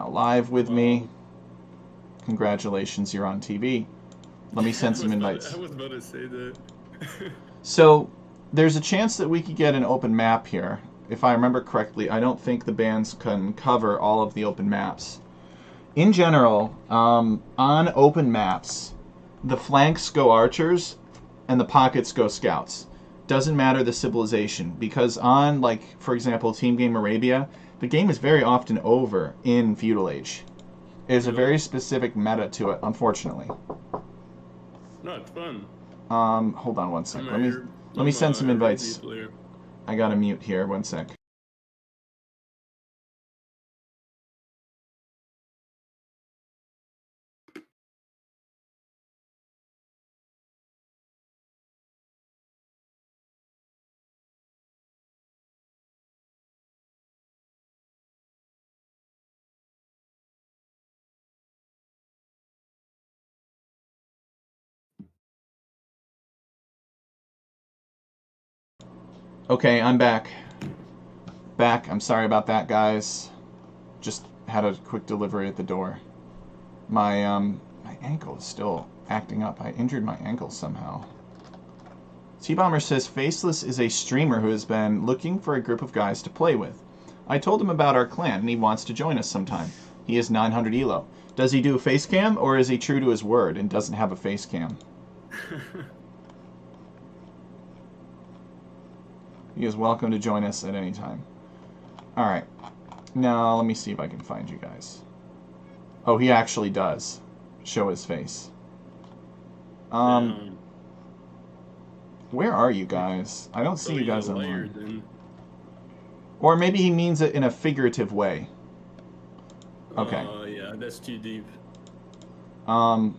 now live with me. Wow. Congratulations, you're on TV. Let me send some invites. I was about to say that. So, there's a chance that we could get an open map here. If I remember correctly, I don't think the bands can cover all of the open maps. In general, on open maps, the flanks go archers and the pockets go scouts. Doesn't matter the civilization, because on, like, for example, Team Game Arabia, the game is very often over in Feudal Age. There's a very specific meta to it, unfortunately. No, it's fun. Hold on one sec. I'm Let me send some Arabia invites. player. I gotta mute here. One sec. Okay, I'm back. I'm sorry about that, guys. Just had a quick delivery at the door. My ankle is still acting up. I injured my ankle somehow. T-Bomber says Faceless is a streamer who has been looking for a group of guys to play with. I told him about our clan and he wants to join us sometime. He is 900 elo. Does he do a face cam or is he true to his word and doesn't have a face cam? He is welcome to join us at any time. Alright. Now, let me see if I can find you guys. Oh, he actually does show his face. Where are you guys? I don't see you guys online. Then. Or maybe he means it in a figurative way. Okay. Oh, yeah, that's too deep. Let's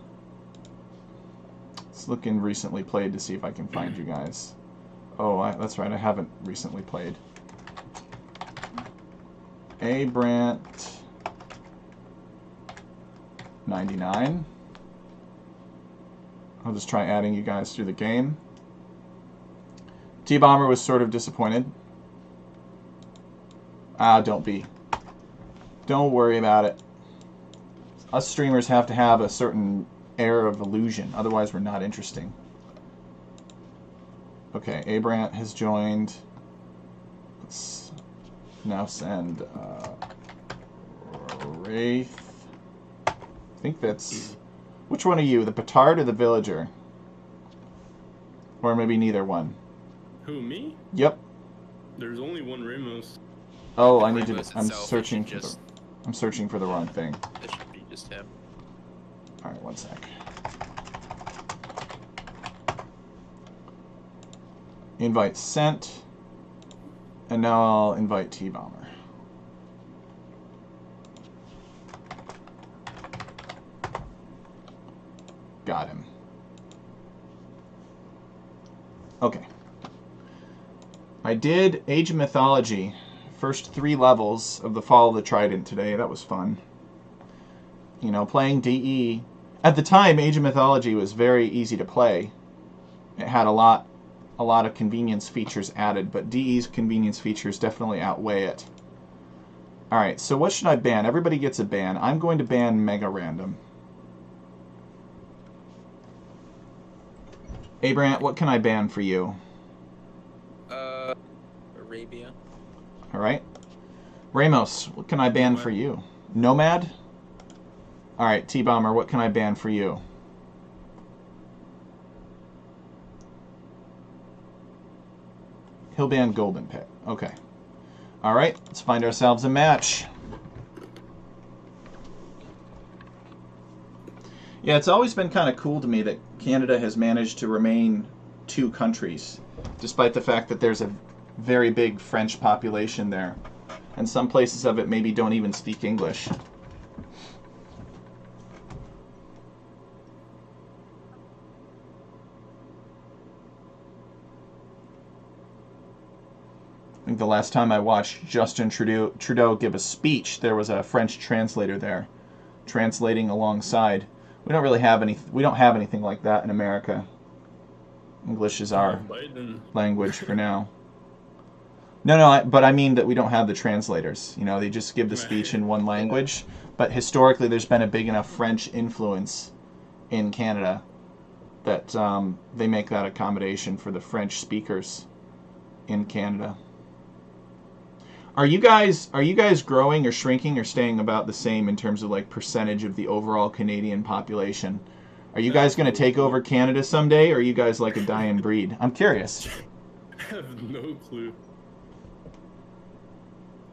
look in recently played to see if I can find you guys. Oh, that's right, I haven't recently played. A Brant 99. I'll just try adding you guys through the game. T-Bomber was sort of disappointed. Don't be. Don't worry about it. Us streamers have to have a certain air of illusion, otherwise we're not interesting. Okay, Abrant has joined. Let's now send Wraith. I think that's... Which one are you, the Petard or the Villager? Or maybe neither one. Who, me? Yep. There's only one Ramos. Oh, I need to... I'm searching for the... I'm searching for the wrong thing. It should be just him. Alright, one sec. Invite sent. And now I'll invite T-Bomber. Got him. Okay. I did Age of Mythology, first 3 levels of the Fall of the Trident today. That was fun. You know, playing DE. At the time, Age of Mythology was very easy to play. It had a lot of convenience features added, but DE's convenience features definitely outweigh it. Alright, so what should I ban? Everybody gets a ban. I'm going to ban Mega Random. Abrant, what can I ban for you? Arabia. Alright. Ramos, what can I ban for you? Nomad? Alright, T-Bomber, what can I ban for you? He'll ban Golden Pit. Okay. Alright, let's find ourselves a match. Yeah, it's always been kind of cool to me that Canada has managed to remain 2 countries, despite the fact that there's a very big French population there. And some places of it maybe don't even speak English. I think the last time I watched Justin Trudeau give a speech, there was a French translator there, translating alongside. We don't really have we don't have anything like that in America. English is our language for now. No, but I mean that we don't have the translators. You know, they just give the speech in one language. But historically, there's been a big enough French influence in Canada that they make that accommodation for the French speakers in Canada. Are you guys growing or shrinking or staying about the same in terms of like percentage of the overall Canadian population? Are you guys going to take over Canada someday, or are you guys like a dying breed? I'm curious. I have no clue.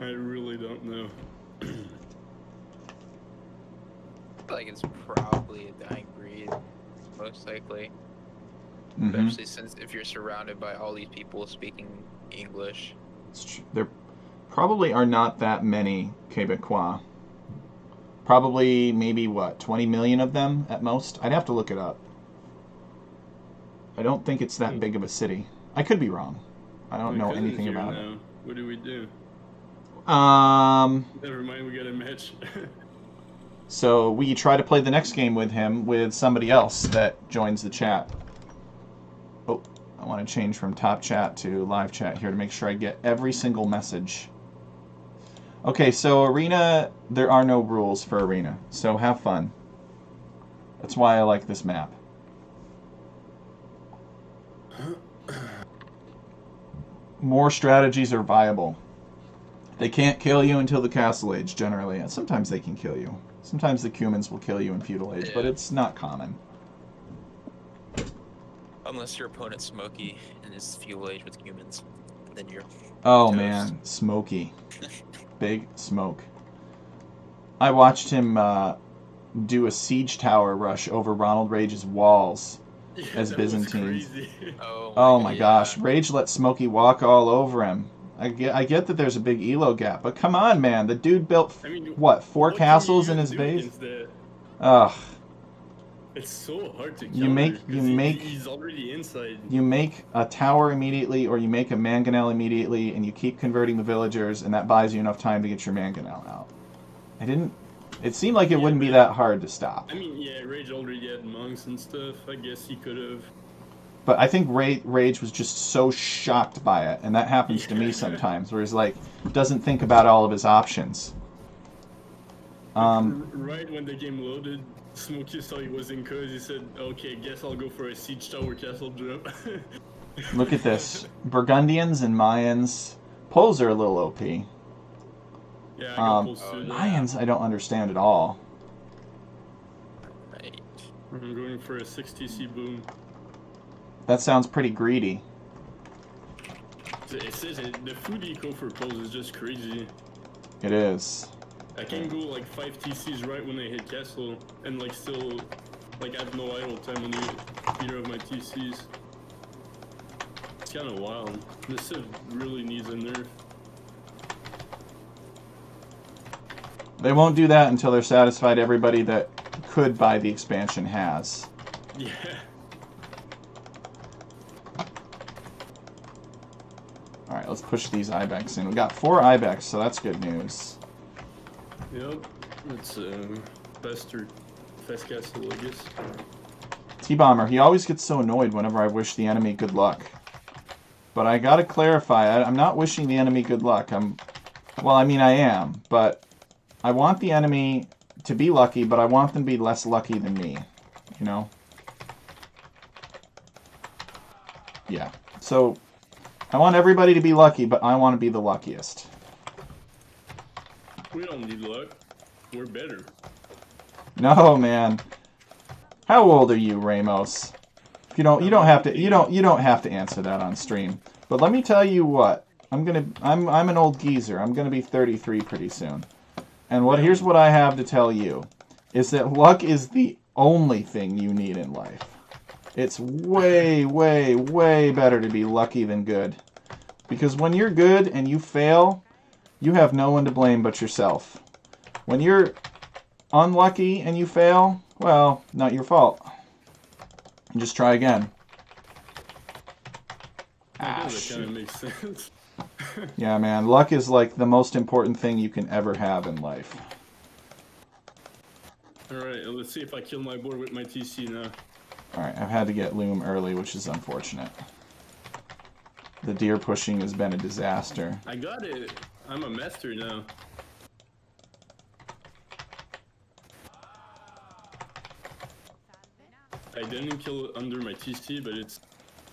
I really don't know. I feel like it's probably a dying breed, most likely. Mm-hmm. Especially since if you're surrounded by all these people speaking English. There probably are not that many Quebecois. Probably maybe, what, 20 million of them at most? I'd have to look it up. I don't think it's that big of a city. I could be wrong. I don't know anything about it. What do we do? Never mind, we got a match. So we try to play the next game with him with somebody else that joins the chat. Oh, I want to change from top chat to live chat here to make sure I get every single message. Okay, so Arena, there are no rules for Arena, so have fun. That's why I like this map. More strategies are viable. They can't kill you until the Castle Age, generally. And sometimes they can kill you. Sometimes the Cumans will kill you in Feudal Age, but it's not common. Unless your opponent's Smokey and is Feudal Age with humans, then you're Oh toast. man, Smokey. Big Smoke. I watched him do a siege tower rush over Ronald Rage's walls as that Byzantines. was crazy. Oh my gosh, Rage let Smokey walk all over him. I get that there's a big elo gap, but come on, man. The dude built, I mean, what, 4 what castles can in you his do base? against that? Ugh. It's so hard to counter. You make- 'cause you make- He's already inside. You make a tower immediately, or you make a mangonel immediately, and you keep converting the villagers, and that buys you enough time to get your mangonel out. It seemed like it wouldn't be that hard to stop. I mean, yeah, Rage already had monks and stuff. I guess he could have. But I think Rage was just so shocked by it, and that happens to me sometimes, where he's like, doesn't think about all of his options. Right when the game loaded, Smokey saw he was in cause he said, okay, guess I'll go for a siege tower castle jump. Look at this. Burgundians and Mayans. Poles are a little OP. Yeah, I got pulls too. Mayans I don't understand at all. Right. I'm going for a 6 TC boom. That sounds pretty greedy. It says the food eco for poles is just crazy. It is. I can go like 5 TCs right when I hit castle, and like still, like I have no idle time on either of my TCs. It's kind of wild. This civ really needs a nerf. They won't do that until they're satisfied everybody that could buy the expansion has. Yeah. Alright, let's push these Ibex in. We got 4 Ibex, so that's good news. Yep. It's faster, fast castle, I guess. T-Bomber, he always gets so annoyed whenever I wish the enemy good luck. But I gotta clarify, I'm not wishing the enemy good luck. Well, I mean, I am, but I want the enemy to be lucky, but I want them to be less lucky than me. You know? Yeah. So, I want everybody to be lucky, but I want to be the luckiest. We don't need luck. We're better. No, man. How old are you, Ramos? You don't have to answer that on stream. But let me tell you what. I'm an old geezer. I'm gonna be 33 pretty soon. And here's what I have to tell you is that luck is the only thing you need in life. It's way, way, way better to be lucky than good. Because when you're good and you fail, you have no one to blame but yourself. When you're unlucky and you fail, well, not your fault. Just try again. I guess that kind of makes sense. Yeah, man. Luck is like the most important thing you can ever have in life. Alright, let's see if I kill my board with my TC now. Alright, I've had to get Loom early, which is unfortunate. The deer pushing has been a disaster. I got it. I'm a master now. I didn't kill it under my TC, but it's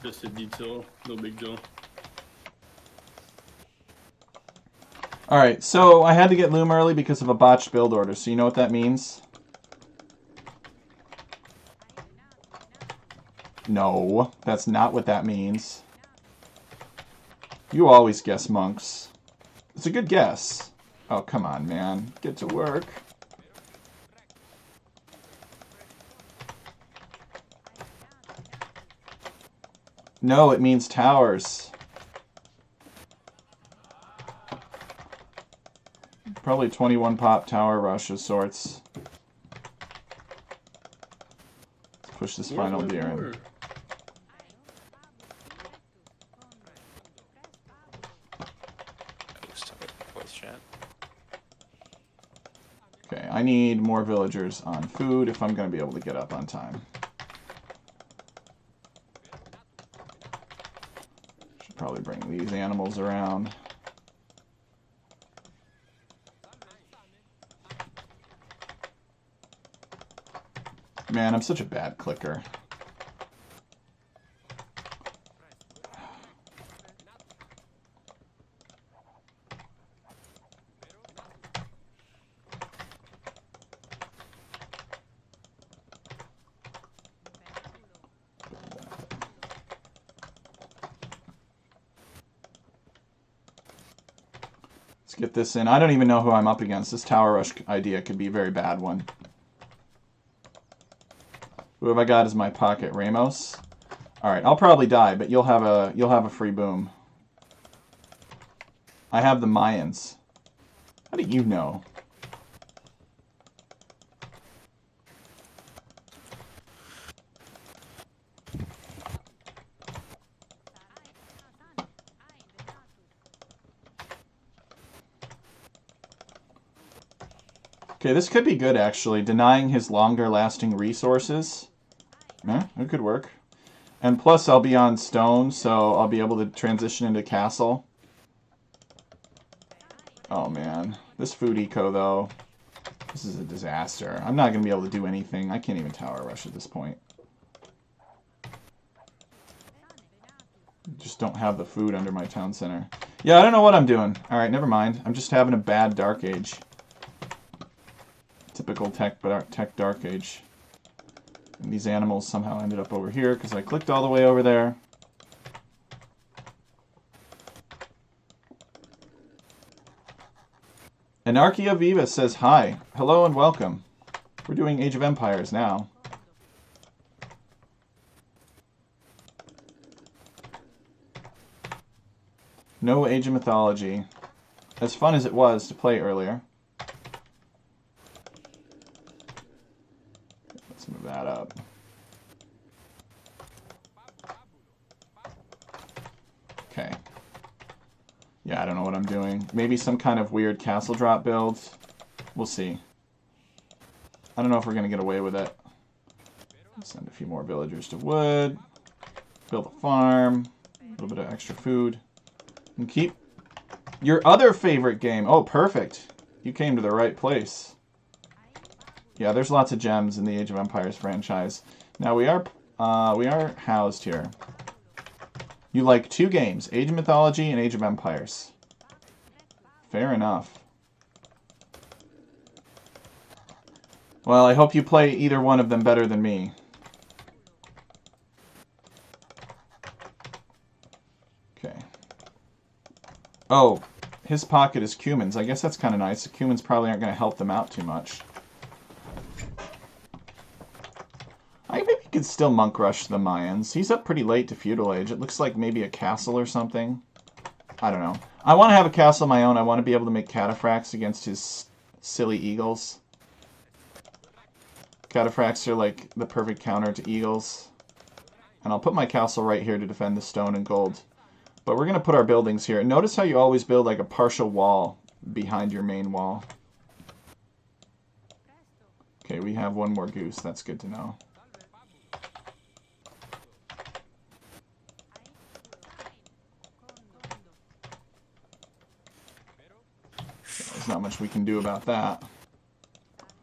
just a detail. No big deal. Alright, so I had to get Loom early because of a botched build order, so you know what that means? No, that's not what that means. You always guess monks. It's a good guess. Oh, come on, man. Get to work. No, it means towers. Probably 21 pop tower rush of sorts. Let's push this final deer in. Okay, I need more villagers on food if I'm going to be able to get up on time. Should probably bring these animals around. Man, I'm such a bad clicker. Let's get this in. I don't even know who I'm up against. This tower rush idea could be a very bad one. Who have I got as my pocket? Ramos? Alright, I'll probably die, but you'll have a free boom. I have the Mayans. How do you know? Okay, this could be good, actually. Denying his longer-lasting resources. Yeah, it could work. And plus, I'll be on stone, so I'll be able to transition into castle. Oh, man. This food eco, though. This is a disaster. I'm not going to be able to do anything. I can't even tower rush at this point. Just don't have the food under my town center. Yeah, I don't know what I'm doing. Alright, never mind. I'm just having a bad Dark Age. Typical tech Dark Age. And these animals somehow ended up over here because I clicked all the way over there. Anarchia Viva says hi. Hello and welcome. We're doing Age of Empires now. No Age of Mythology. As fun as it was to play earlier. Let's move that up. Okay. Yeah, I don't know what I'm doing. Maybe some kind of weird castle drop build. We'll see. I don't know if we're going to get away with it. Send a few more villagers to wood. Build a farm. A little bit of extra food. And keep your other favorite game. Oh, perfect. You came to the right place. Yeah, there's lots of gems in the Age of Empires franchise. Now we are housed here. You like two games, Age of Mythology and Age of Empires. Fair enough. Well, I hope you play either one of them better than me. Okay. Oh, his pocket is Cumans. I guess that's kind of nice. The Cumans probably aren't going to help them out too much. I maybe could still monk rush the Mayans. He's up pretty late to Feudal Age. It looks like maybe a castle or something. I don't know. I want to have a castle of my own. I want to be able to make cataphracts against his silly eagles. Cataphracts are like the perfect counter to eagles. And I'll put my castle right here to defend the stone and gold. But we're going to put our buildings here. Notice how you always build like a partial wall behind your main wall. Okay, we have one more goose. That's good to know. There's not much we can do about that.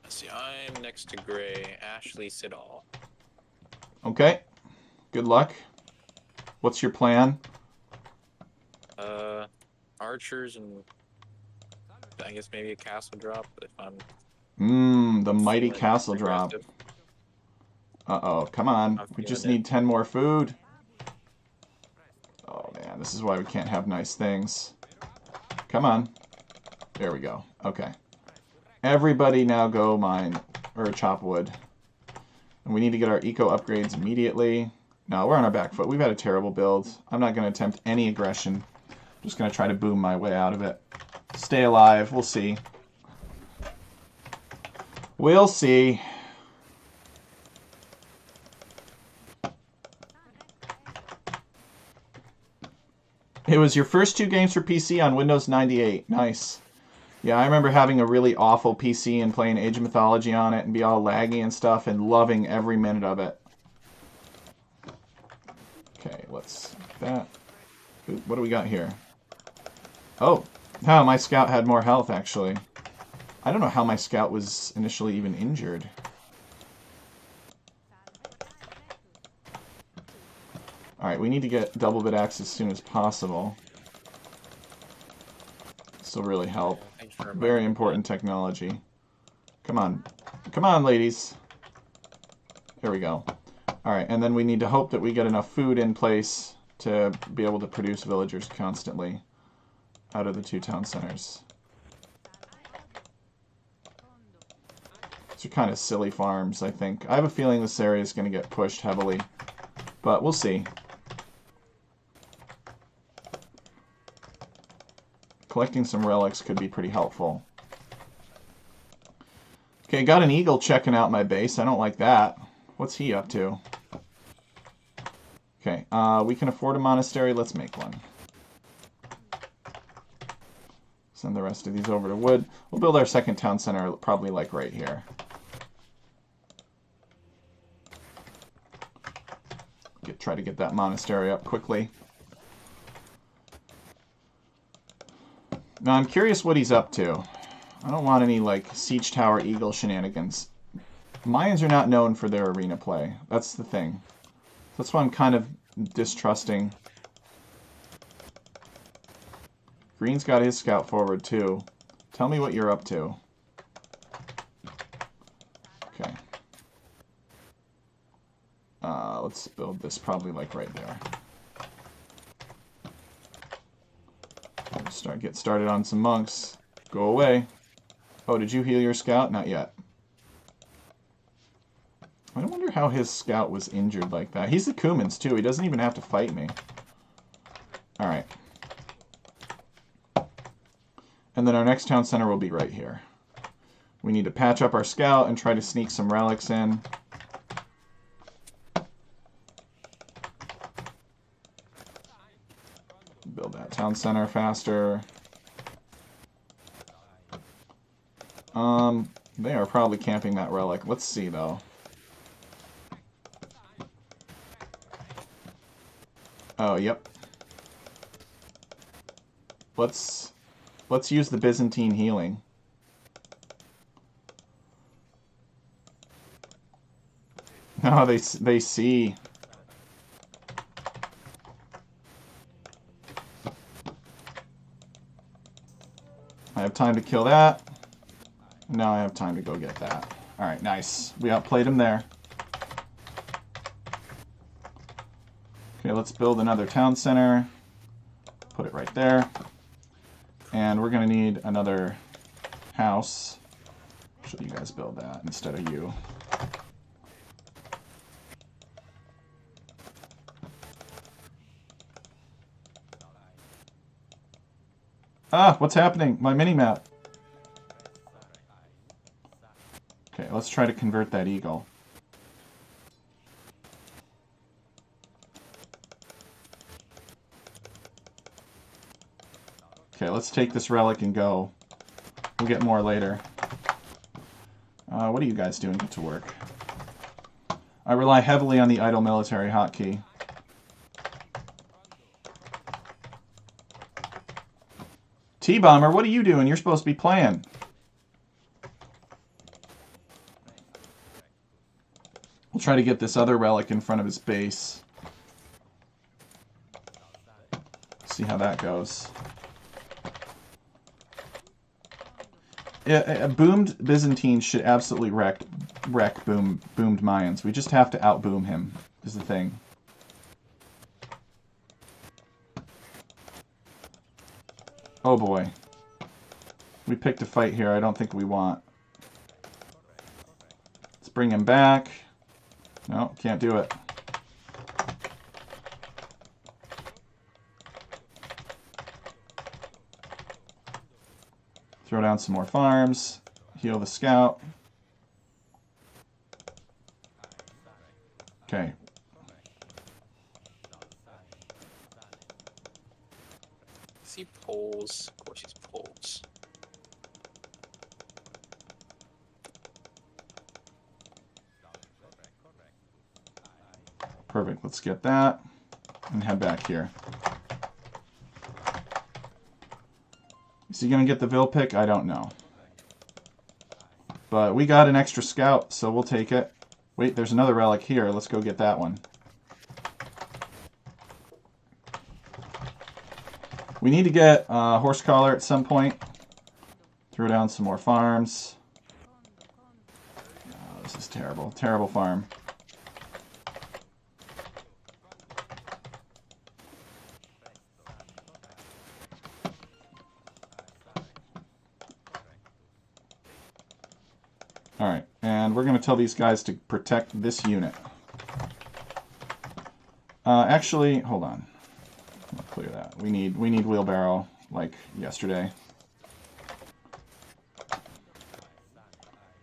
Let's see, I'm next to Gray, Ashley Siddall. Okay. Good luck. What's your plan? Archers and I guess maybe a castle drop if I'm The mighty feeling castle drop. aggressive. Uh-oh, come on. I'm We feeling just it. need 10 more food. Oh, man, this is why we can't have nice things. Come on. There we go. Okay. Everybody now go mine, or chop wood. And we need to get our eco upgrades immediately. No, we're on our back foot. We've had a terrible build. I'm not going to attempt any aggression. I'm just going to try to boom my way out of it. Stay alive. We'll see. We'll see. It was your first 2 games for PC on Windows 98. Nice. Yeah, I remember having a really awful PC and playing Age of Mythology on it and be all laggy and stuff and loving every minute of it. Okay, let's that. Ooh, what do we got here? Oh, my scout had more health, actually. I don't know how my scout was initially even injured. Alright, we need to get double bit axe as soon as possible. This will really help. Very important technology. Come on. Come on, ladies. There we go. Alright, and then we need to hope that we get enough food in place to be able to produce villagers constantly out of the 2 town centers. These are kind of silly farms, I think. I have a feeling this area is going to get pushed heavily, but we'll see. Collecting some relics could be pretty helpful. Okay, got an eagle checking out my base. I don't like that. What's he up to? Okay, we can afford a monastery. Let's make one. Send the rest of these over to wood. We'll build our second town center probably like right here. Try to get that monastery up quickly. Now I'm curious what he's up to. I don't want any like siege tower eagle shenanigans. Mayans are not known for their arena play. That's the thing. That's why I'm kind of distrusting. Green's got his scout forward too. Tell me what you're up to. Okay. Let's build this probably like right there. Get started on some monks. Go away. Oh, did you heal your scout? Not yet. I wonder how his scout was injured like that. He's the Cumans too. He doesn't even have to fight me. Alright. And then our next town center will be right here. We need to patch up our scout and try to sneak some relics in. Build that town center faster. They are probably camping that relic. Let's see though. Oh, yep. Let's use the Byzantine healing. No, they see. I have time to kill that. Now I have time to go get that. Alright, nice. We outplayed him there. Okay, let's build another town center. Put it right there. And we're going to need another house. Should you guys build that instead of you? Ah, what's happening? My mini-map. Okay, let's try to convert that eagle. Okay, let's take this relic and go. We'll get more later. What are you guys doing? Get to work. I rely heavily on the idle military hotkey. T-Bomber, what are you doing? You're supposed to be playing. We'll try to get this other relic in front of his base. See how that goes. Yeah, boomed Byzantine should absolutely wreck boomed Mayans. We just have to outboom him, is the thing. Oh boy. We picked a fight here I don't think we want. Let's bring him back. No, can't do it. Throw down some more farms. Heal the scout. Okay. Is he Poles? Of course he's Poles. Perfect. Let's get that and head back here. Is he going to get the Vil pick? I don't know. But we got an extra scout, so we'll take it. Wait, there's another relic here. Let's go get that one. We need to get Horse Collar at some point. Throw down some more farms. Oh, this is terrible. Terrible farm. Alright, and we're going to tell these guys to protect this unit. Actually, hold on. I'll clear that. We need wheelbarrow, like yesterday.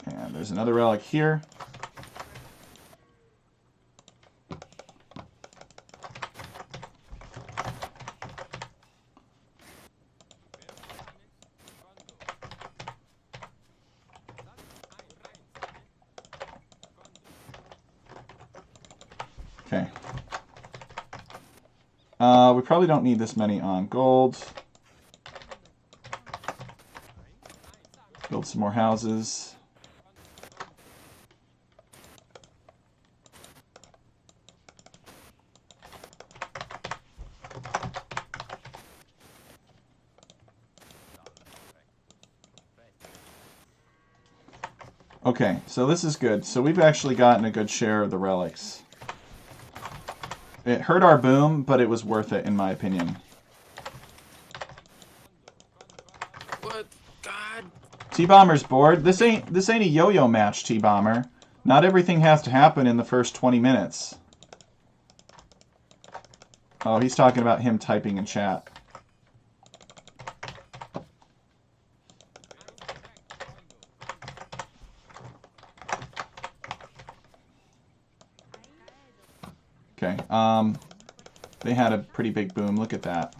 And there's another relic here. Okay. We probably don't need this many on gold. Build some more houses. Okay, so this is good. So we've actually gotten a good share of the relics. It hurt our boom, but it was worth it in my opinion. What? God. T-Bomber's bored. This ain't a yo-yo match, T-Bomber. Not everything has to happen in the first 20 minutes. Oh, he's talking about him typing in chat. Okay, they had a pretty big boom. Look at that.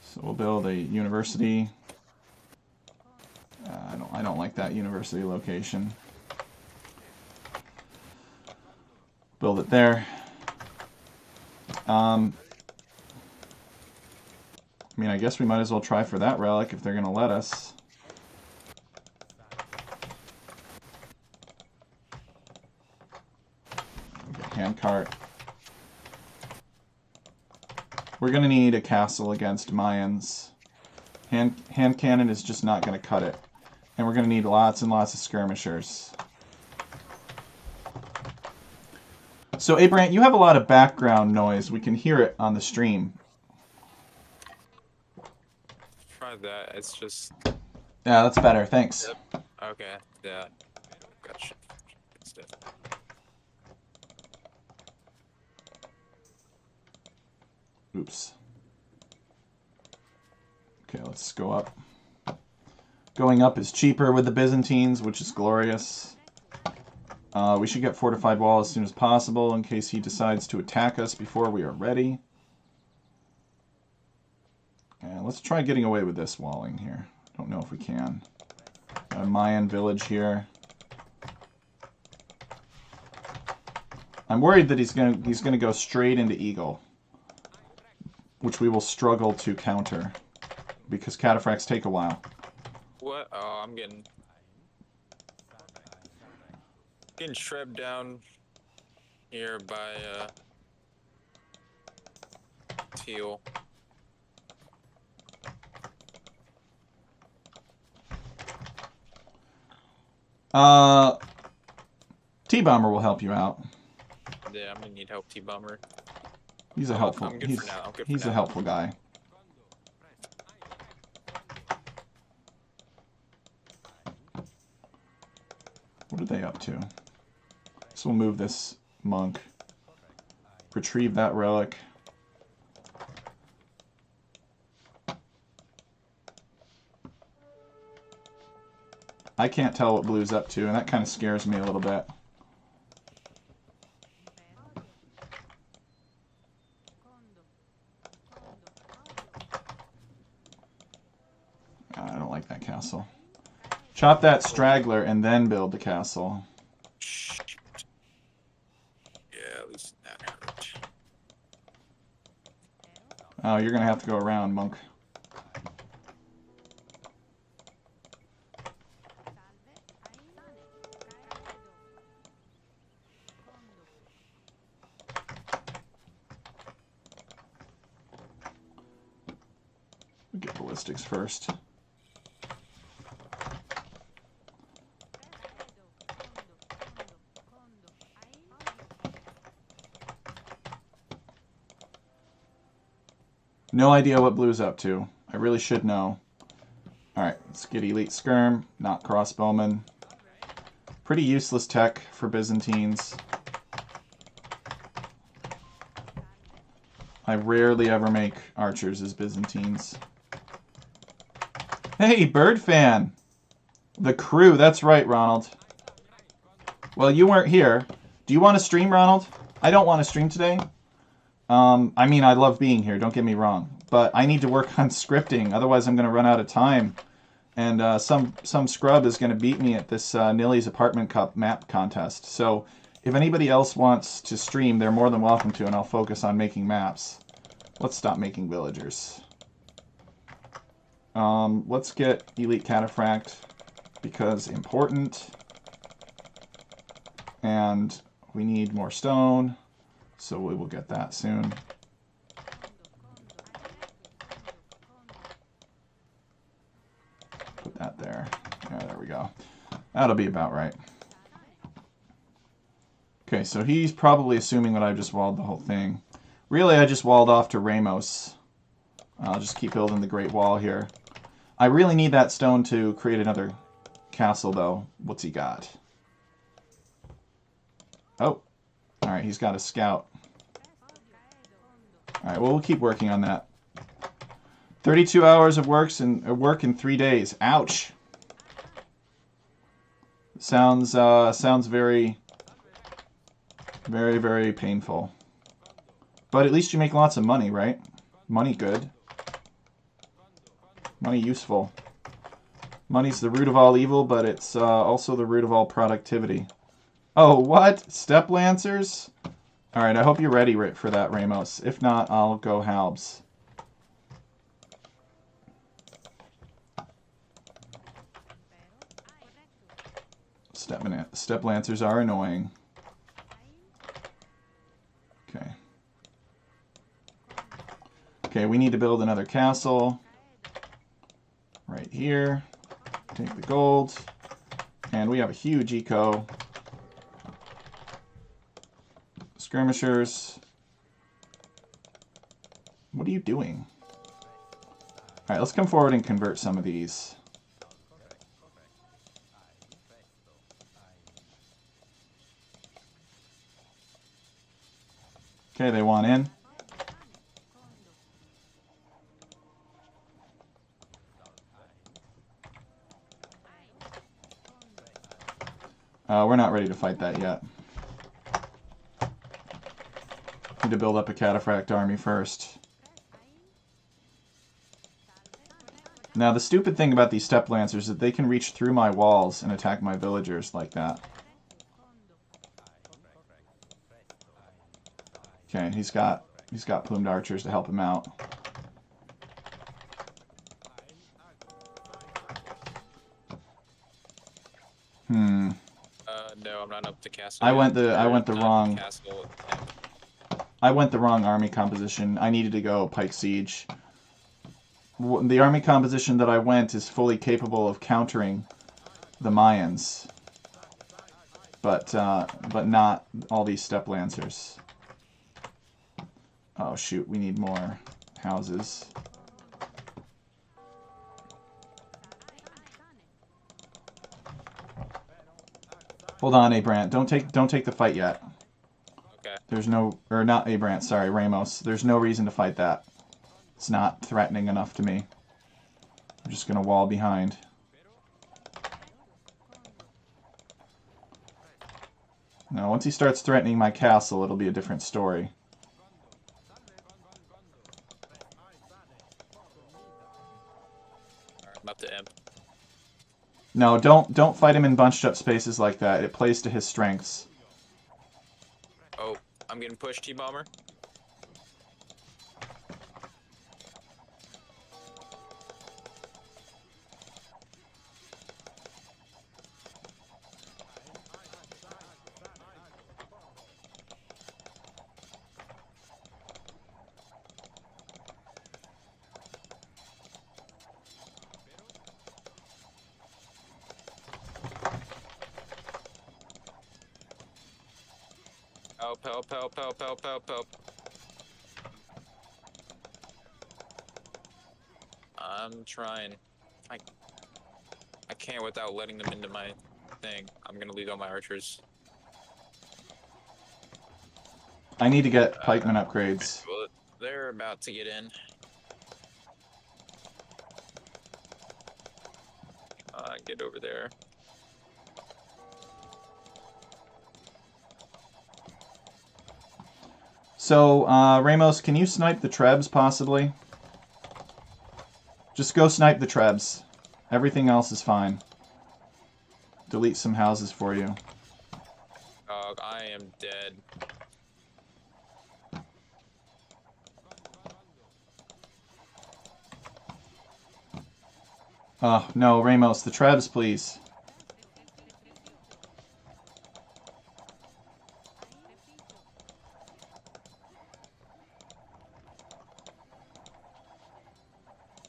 So we'll build a university. I don't like that university location. Build it there. I mean, I guess we might as well try for that relic if they're going to let us. Okay, handcart. We're going to need a castle against Mayans. Hand cannon is just not going to cut it. And we're going to need lots and lots of skirmishers. So, Abraham, you have a lot of background noise. We can hear it on the stream. Try that. It's just. Yeah, that's better. Thanks. Yep. Okay. Yeah. Gotcha. Oops. Okay, let's go up. Going up is cheaper with the Byzantines, which is glorious. We should get fortified wall as soon as possible in case he decides to attack us before we are ready. And let's try getting away with this walling here. Don't know if we can. Got a Mayan village here. I'm worried that he's gonna go straight into Eagle, which we will struggle to counter because cataphracts take a while. What? Oh, I'm getting. Getting shrebbed down here by Teal. T-Bomber will help you out. Yeah, I'm gonna need help, T-Bomber. He's a helpful. I'm good for now. I'm good for he's now. a helpful guy. What are they up to? So we'll move this monk. Retrieve that relic. I can't tell what Blue's up to, and that kind of scares me a little bit. I don't like that castle. Chop that straggler and then build the castle. Yeah, at least that hurt. Oh, you're gonna have to go around, monk. We'll get ballistics first. No idea what Blue's up to. I really should know. Alright, let's get Elite Skirm, not Crossbowman. Pretty useless tech for Byzantines. I rarely ever make archers as Byzantines. Hey, Bird Fan! The crew, that's right, Ronald. Well, you weren't here. Do you want to stream, Ronald? I don't want to stream today. I mean, I love being here, don't get me wrong. But I need to work on scripting, otherwise I'm going to run out of time. And some scrub is going to beat me at this Nilly's Apartment Cup map contest. So if anybody else wants to stream, they're more than welcome to, and I'll focus on making maps. Let's stop making villagers. Let's get Elite Cataphract, because important. And we need more stone. So we will get that soon. Put that there. Yeah, there we go. That'll be about right. Okay, so he's probably assuming that I just walled the whole thing. Really, I just walled off to Ramos. I'll just keep building the Great Wall here. I really need that stone to create another castle, though. What's he got? Oh. Alright, he's got a scout. Alright, well, we'll keep working on that. 32 hours of work in 3 days. Ouch! Sounds very, very, very painful. But at least you make lots of money, right? Money good. Money useful. Money's the root of all evil, but it's also the root of all productivity. Oh, what? Step Lancers? Alright, I hope you're ready for that, Ramos. If not, I'll go Halbs. Step Lancers are annoying. Okay. Okay, we need to build another castle. Right here. Take the gold. And we have a huge eco. Skirmishers. What are you doing? Alright, let's come forward and convert some of these. Okay, they want in. We're not ready to fight that yet. Need to build up a cataphract army first. Now, the stupid thing about these Step Lancers is that they can reach through my walls and attack my villagers like that. Okay, he's got plumed archers to help him out. No, I'm not up to castle. I yet. went the Or not wrong castle. army composition. I needed to go Pike Siege. The army composition that I went is fully capable of countering the Mayans, but not all these steppe lancers. Oh shoot, we need more houses. Hold on, Abrant. Don't take the fight yet. Okay. There's no, or not Abrant, sorry, Ramos. There's no reason to fight that. It's not threatening enough to me. I'm just gonna wall behind. Now, once he starts threatening my castle, it'll be a different story. I'm up to imp. No, don't fight him in bunched up spaces like that. It plays to his strengths. Oh, I'm getting pushed, T-Bomber. Help. I'm trying. I can't without letting them into my thing. I'm gonna lose all my archers. I need to get pikeman upgrades. Well, they're about to get in. Get over there. So, Ramos, can you snipe the Trebs, possibly? Just go snipe the Trebs. Everything else is fine. Delete some houses for you. I am dead. Oh, no, Ramos, the Trebs, please.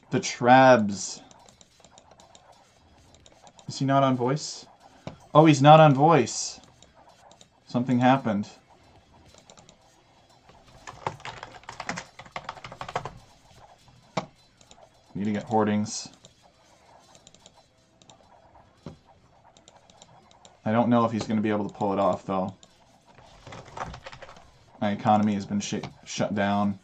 The Trebs. Is he not on voice? Oh, he's not on voice. Something happened. Need to get hoardings. I don't know if he's going to be able to pull it off, though. My economy has been shut down.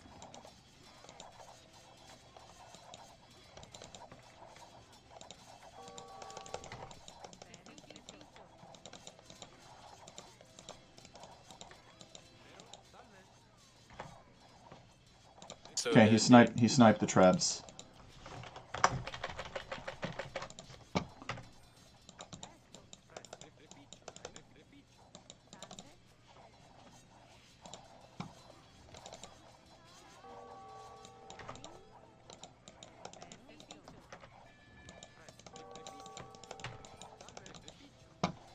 Okay, he sniped the Trebs.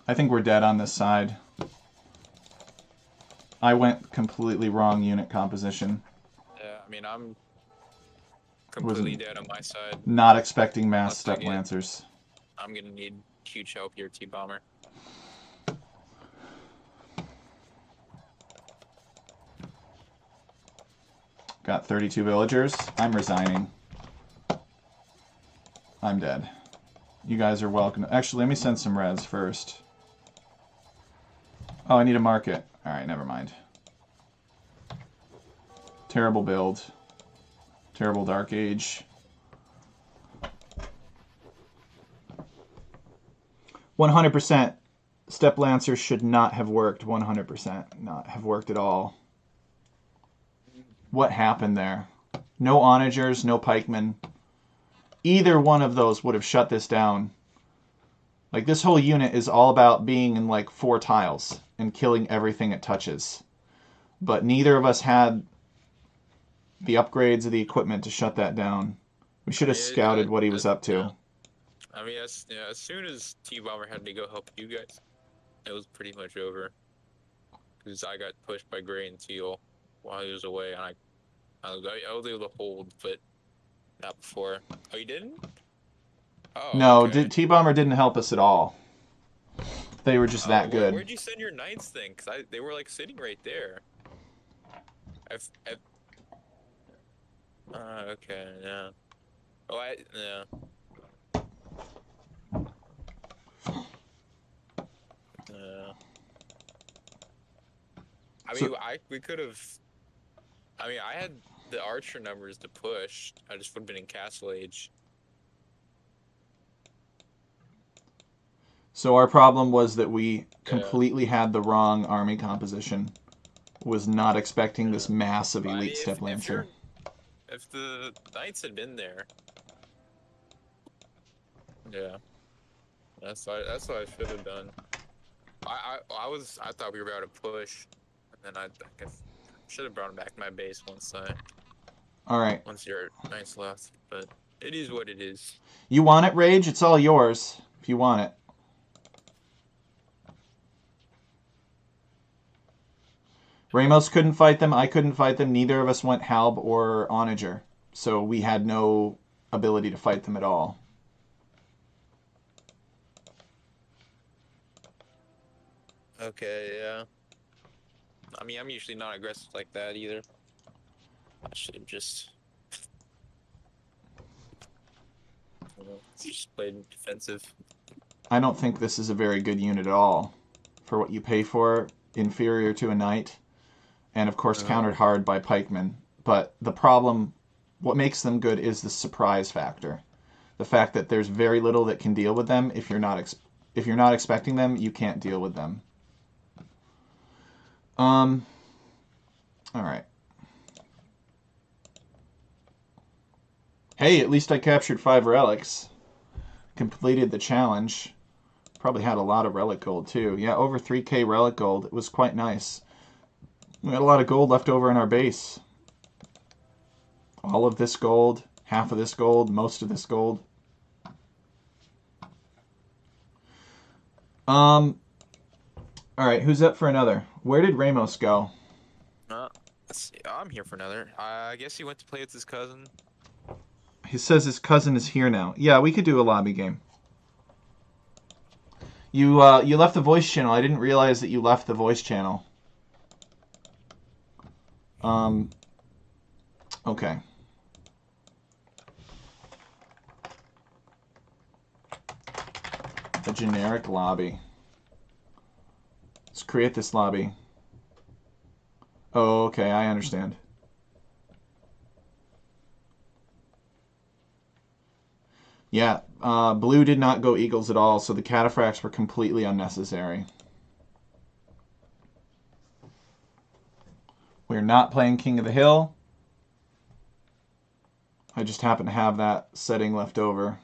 I think we're dead on this side. I went completely wrong unit composition. Yeah, I mean, I'm completely dead on my side. Not expecting mass steppe lancers. I'm gonna need huge help here, T-Bomber. Got 32 villagers. I'm resigning. I'm dead. You guys are welcome. Actually, let me send some reds first. Oh, I need a market. Alright, never mind. Terrible build. Terrible Dark Age. 100%. Steppe Lancers should not have worked. 100%. Not have worked at all. What happened there? No onagers, no pikemen. Either one of those would have shut this down. Like, this whole unit is all about being in, like, 4 tiles and killing everything it touches. But neither of us had the upgrades or the equipment to shut that down. We should have scouted what he was up to. I mean, as soon as T-Bomber had to go help you guys, it was pretty much over. Because I got pushed by Gray and Teal while he was away, and I was able to hold, but not before. Oh, you didn't? Oh, No, okay. T-Bomber didn't help us at all. They were just that good. Where'd you send your knights thing? Because they were like sitting right there. Okay, yeah. Oh, yeah. I mean, So, we could have. I mean, I had the archer numbers to push. I just would have been in Castle Age. so our problem was that we Yeah. completely had the wrong army composition. Was not expecting this massive But I elite mean, step lancer. if the knights had been there, yeah, that's what I should have done. I thought we were about to push, and then I guess should have brought him back to my base All right. once your knights left. But it is what it is. You want it, Rage? It's all yours if you want it. Ramos couldn't fight them. I couldn't fight them. Neither of us went Halb or Onager. So we had no ability to fight them at all. Okay, yeah. I mean, I'm usually not aggressive like that either. I should have just played defensive. I don't think this is a very good unit at all. For what you pay for, inferior to a knight. And of course countered hard by pikemen. But the problem, what makes them good is the surprise factor. The fact that there's very little that can deal with them. If you're not expecting them, you can't deal with them. All right. Hey, at least I captured 5 relics. Completed the challenge. Probably had a lot of relic gold too. Yeah, over 3k relic gold. It was quite nice. We had a lot of gold left over in our base. All of this gold, half of this gold, most of this gold. All right, who's up for another? Where did Ramos go? Let's see. I'm here for another. I guess he went to play with his cousin. He says his cousin is here now. Yeah, we could do a lobby game. You left the voice channel. I didn't realize that you left the voice channel. Okay. A generic lobby. Let's create this lobby. Oh, okay, I understand. Yeah, blue did not go eagles at all, so the cataphracts were completely unnecessary. We're not playing King of the Hill. I just happen to have that setting left over.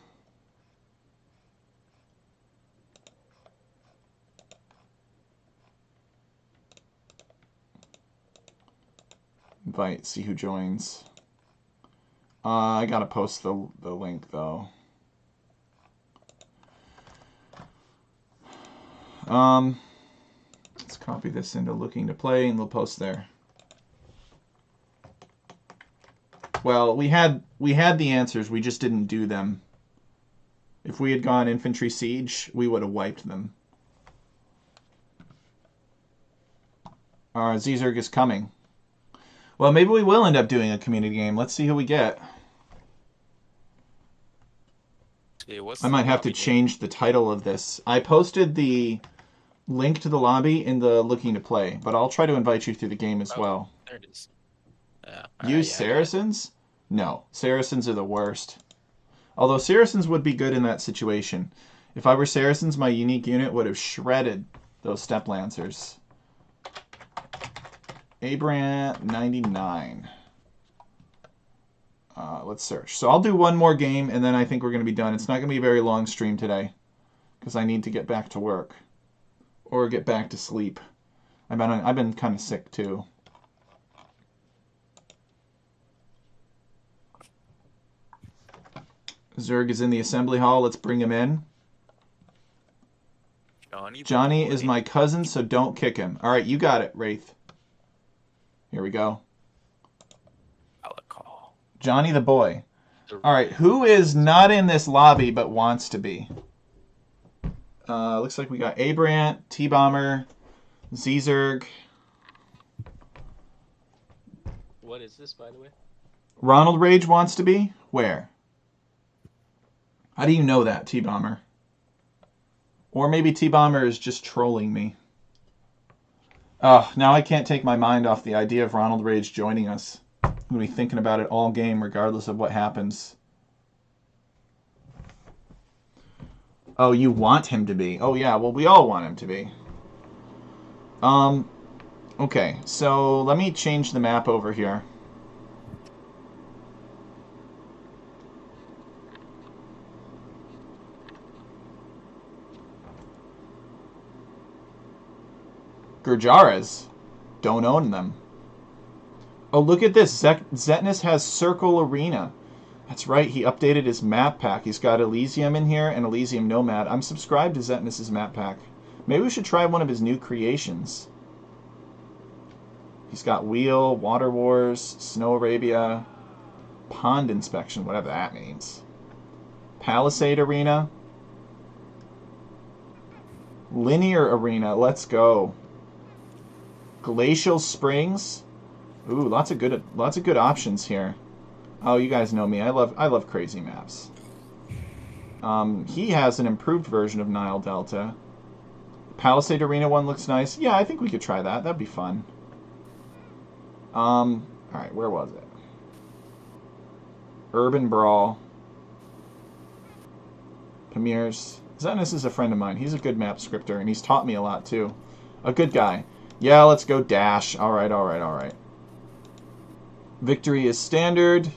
Invite, see who joins. I gotta post the link though. Let's copy this into looking to play and we'll post there. Well, we had the answers, we just didn't do them. If we had gone infantry siege, we would have wiped them. Zerg is coming. Well, maybe we will end up doing a community game. Let's see who we get. Yeah, I might have to change the title of this. I posted the link to the lobby in the looking to play, but I'll try to invite you through the game as well. There it is. Use Saracens? No, Saracens are the worst. Although Saracens would be good in that situation. If I were Saracens, my unique unit would have shredded those Steppe Lancers. Abraham 99. Let's search. So I'll do one more game, and then I think we're going to be done. It's not going to be a very long stream today, because I need to get back to work. Or get back to sleep. I've been kind of sick, too. Zerg is in the assembly hall. Let's bring him in. Johnny boy. is my cousin, so don't kick him. All right, you got it, Wraith. Here we go. Call. Johnny the boy. All right, who is not in this lobby but wants to be? Looks like we got Abrant, T-Bomber, Zerg. What is this, by the way? Ronald Rage wants to be? Where? How do you know that, T-Bomber? Or maybe T-Bomber is just trolling me. Oh, now I can't take my mind off the idea of Ronald Rage joining us. I'm going to be thinking about it all game, regardless of what happens. Oh, you want him to be? Oh, yeah, well, we all want him to be. Okay, so let me change the map over here. Gurjaras. Don't own them. Oh, look at this. Zetnus has Circle Arena. That's right. He updated his map pack. He's got Elysium in here and Elysium Nomad. I'm subscribed to Zetnus's map pack. Maybe we should try one of his new creations. He's got Wheel, Water Wars, Snow Arabia, Pond Inspection, whatever that means. Palisade Arena. Linear Arena. Let's go. Glacial Springs. Ooh, lots of good options here. Oh, you guys know me. I love crazy maps. He has an improved version of Nile Delta. Palisade Arena one looks nice. Yeah, I think we could try that. That'd be fun. All right, where was it? Urban Brawl. Pamirs. Zetnus is a friend of mine. He's a good map scripter, and he's taught me a lot too. A good guy. Yeah, let's go Dash. All right, all right, all right. Victory is standard.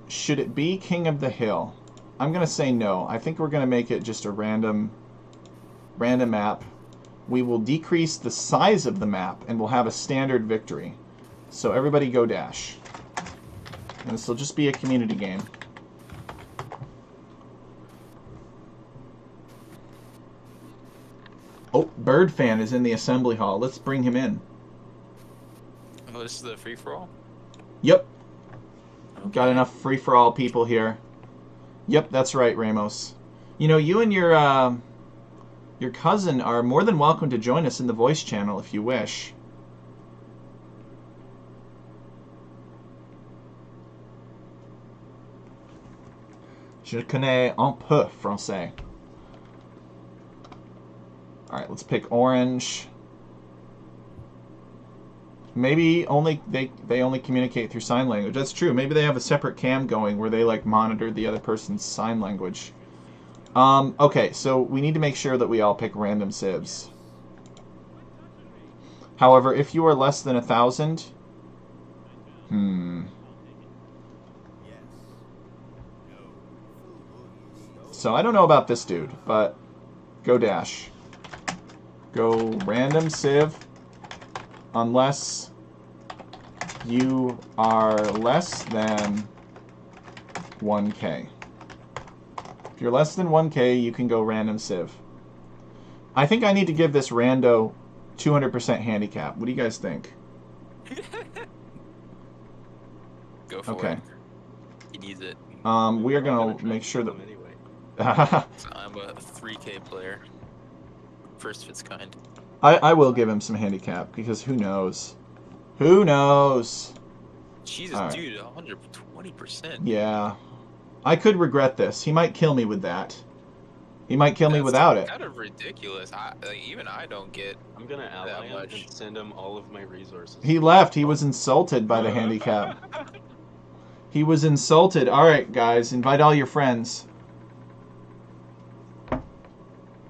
Should it be King of the Hill? I'm going to say no. I think we're going to make it just a random map. We will decrease the size of the map, and we'll have a standard victory. So everybody go Dash. And this will just be a community game. Oh, Bird Fan is in the assembly hall. Let's bring him in. Oh, this is the free-for-all? Yep. Got enough free-for-all people here. Yep, that's right, Ramos. You know, you and your cousin are more than welcome to join us in the voice channel if you wish. Je connais un peu français. Alright, let's pick orange. Maybe they only communicate through sign language. That's true. Maybe they have a separate cam going where they like monitor the other person's sign language. Okay, so we need to make sure that we all pick random civs. However, if you are less than 1,000... So I don't know about this dude, but go Dash. Go random civ unless you are less than 1K. If you're less than 1K, you can go random civ. I think I need to give this rando 200% handicap. What do you guys think? Go for Okay. it. He needs it. We are going to make sure that... Anyway. So I'm a 3K player. First of its kind. I will give him some handicap, because who knows? Who knows? Jesus, All right. dude, 120%. Yeah. I could regret this. He might kill me with that. He might kill me That's without it. kind of ridiculous. Even I don't get. I'm gonna ally him much. and send him all of my resources. He left. He was insulted by the handicap. He was insulted. All right, guys. Invite all your friends.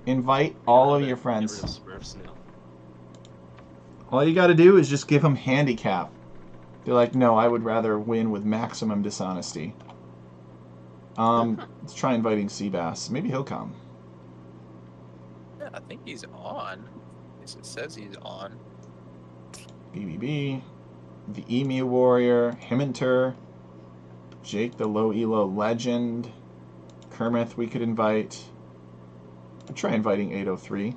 Invite all of your friends. Get rid of Smurfs now. All you got to do is just give them handicap. They're like, no, I would rather win with maximum dishonesty. Let's try inviting Seabass. Maybe he'll come. Yeah, I think he's on. It says he's on. BBB. The Emu Warrior. Himminter. Jake the Low Elo Legend. Kermith we could invite. Try inviting 803.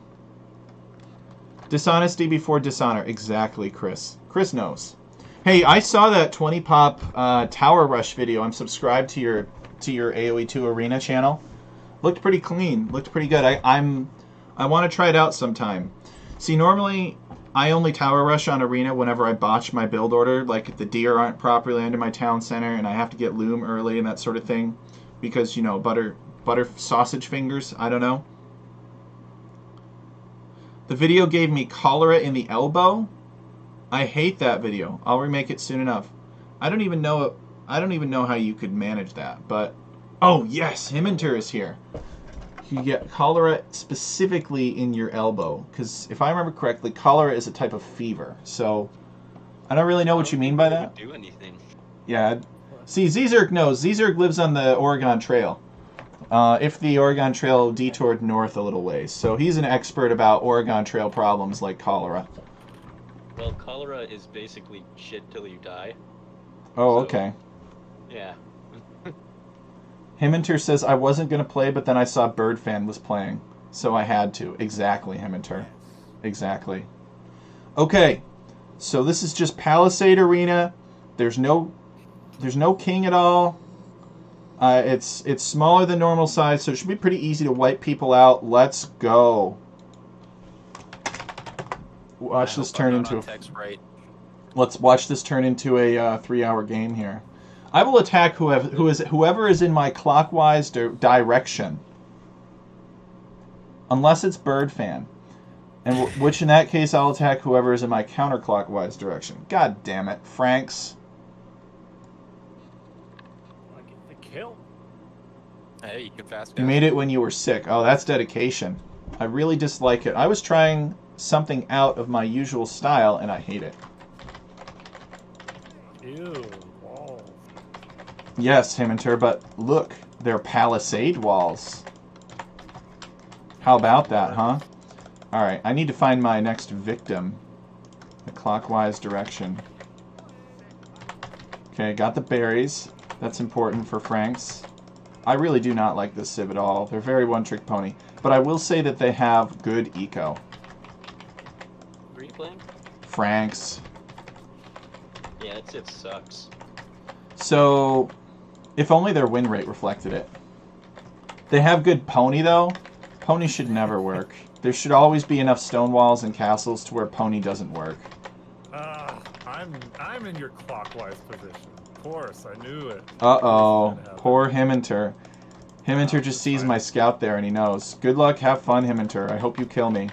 Dishonesty before dishonor. Exactly, Chris. Chris knows. Hey, I saw that 20 pop Tower Rush video. I'm subscribed to your AoE2 Arena channel. Looked pretty clean. Looked pretty good. I want to try it out sometime. See, normally I only Tower Rush on Arena whenever I botch my build order, like if the deer aren't properly under my town center and I have to get loom early and that sort of thing, because, you know, butter sausage fingers. I don't know. The video gave me cholera in the elbow. I hate that video. I'll remake it soon enough. I don't even know how you could manage that, but oh yes, Himminter is here. You get cholera specifically in your elbow, because if I remember correctly, cholera is a type of fever. So I don't really know what you mean by that. Do anything. Yeah. See, Zerg knows. Zerg lives on the Oregon Trail. If the Oregon Trail detoured north a little ways. So he's an expert about Oregon Trail problems like cholera. Well, cholera is basically shit till you die. Oh, So- okay. Yeah. Himminter says, I wasn't going to play, but then I saw Birdfan was playing. So I had to. Exactly, Himminter. Exactly. Okay. So this is just Palisade Arena. There's no king at all. It's smaller than normal size, so it should be pretty easy to wipe people out. Let's go. Watch this turn into a... Let's watch this turn into a 3-hour game here. I will attack whoever is in my clockwise direction, unless it's Birdfan, and which in that case I'll attack whoever is in my counterclockwise direction. God damn it, Franks! I get the kill. Hey, you can fast. You made it when you were sick. Oh, that's dedication. I really dislike it. I was trying something out of my usual style, and I hate it. Ew. Walls. Yes, Himminter, but look, they're palisade walls. How about that, huh? Alright, I need to find my next victim. The clockwise direction. Okay, got the berries. That's important for Franks. I really do not like this Civ at all. They're very one-trick pony. But I will say that they have good eco. Who are you playing? Franks. Yeah, it sucks. So, if only their win rate reflected it. They have good pony, though. Pony should never work. There should always be enough stone walls and castles to where pony doesn't work. I'm in your clockwise position. Of course, I knew it. Uh-oh. Poor Himminter. Himminter just sees my scout there and he knows. Good luck, have fun, Himminter. I hope you kill me.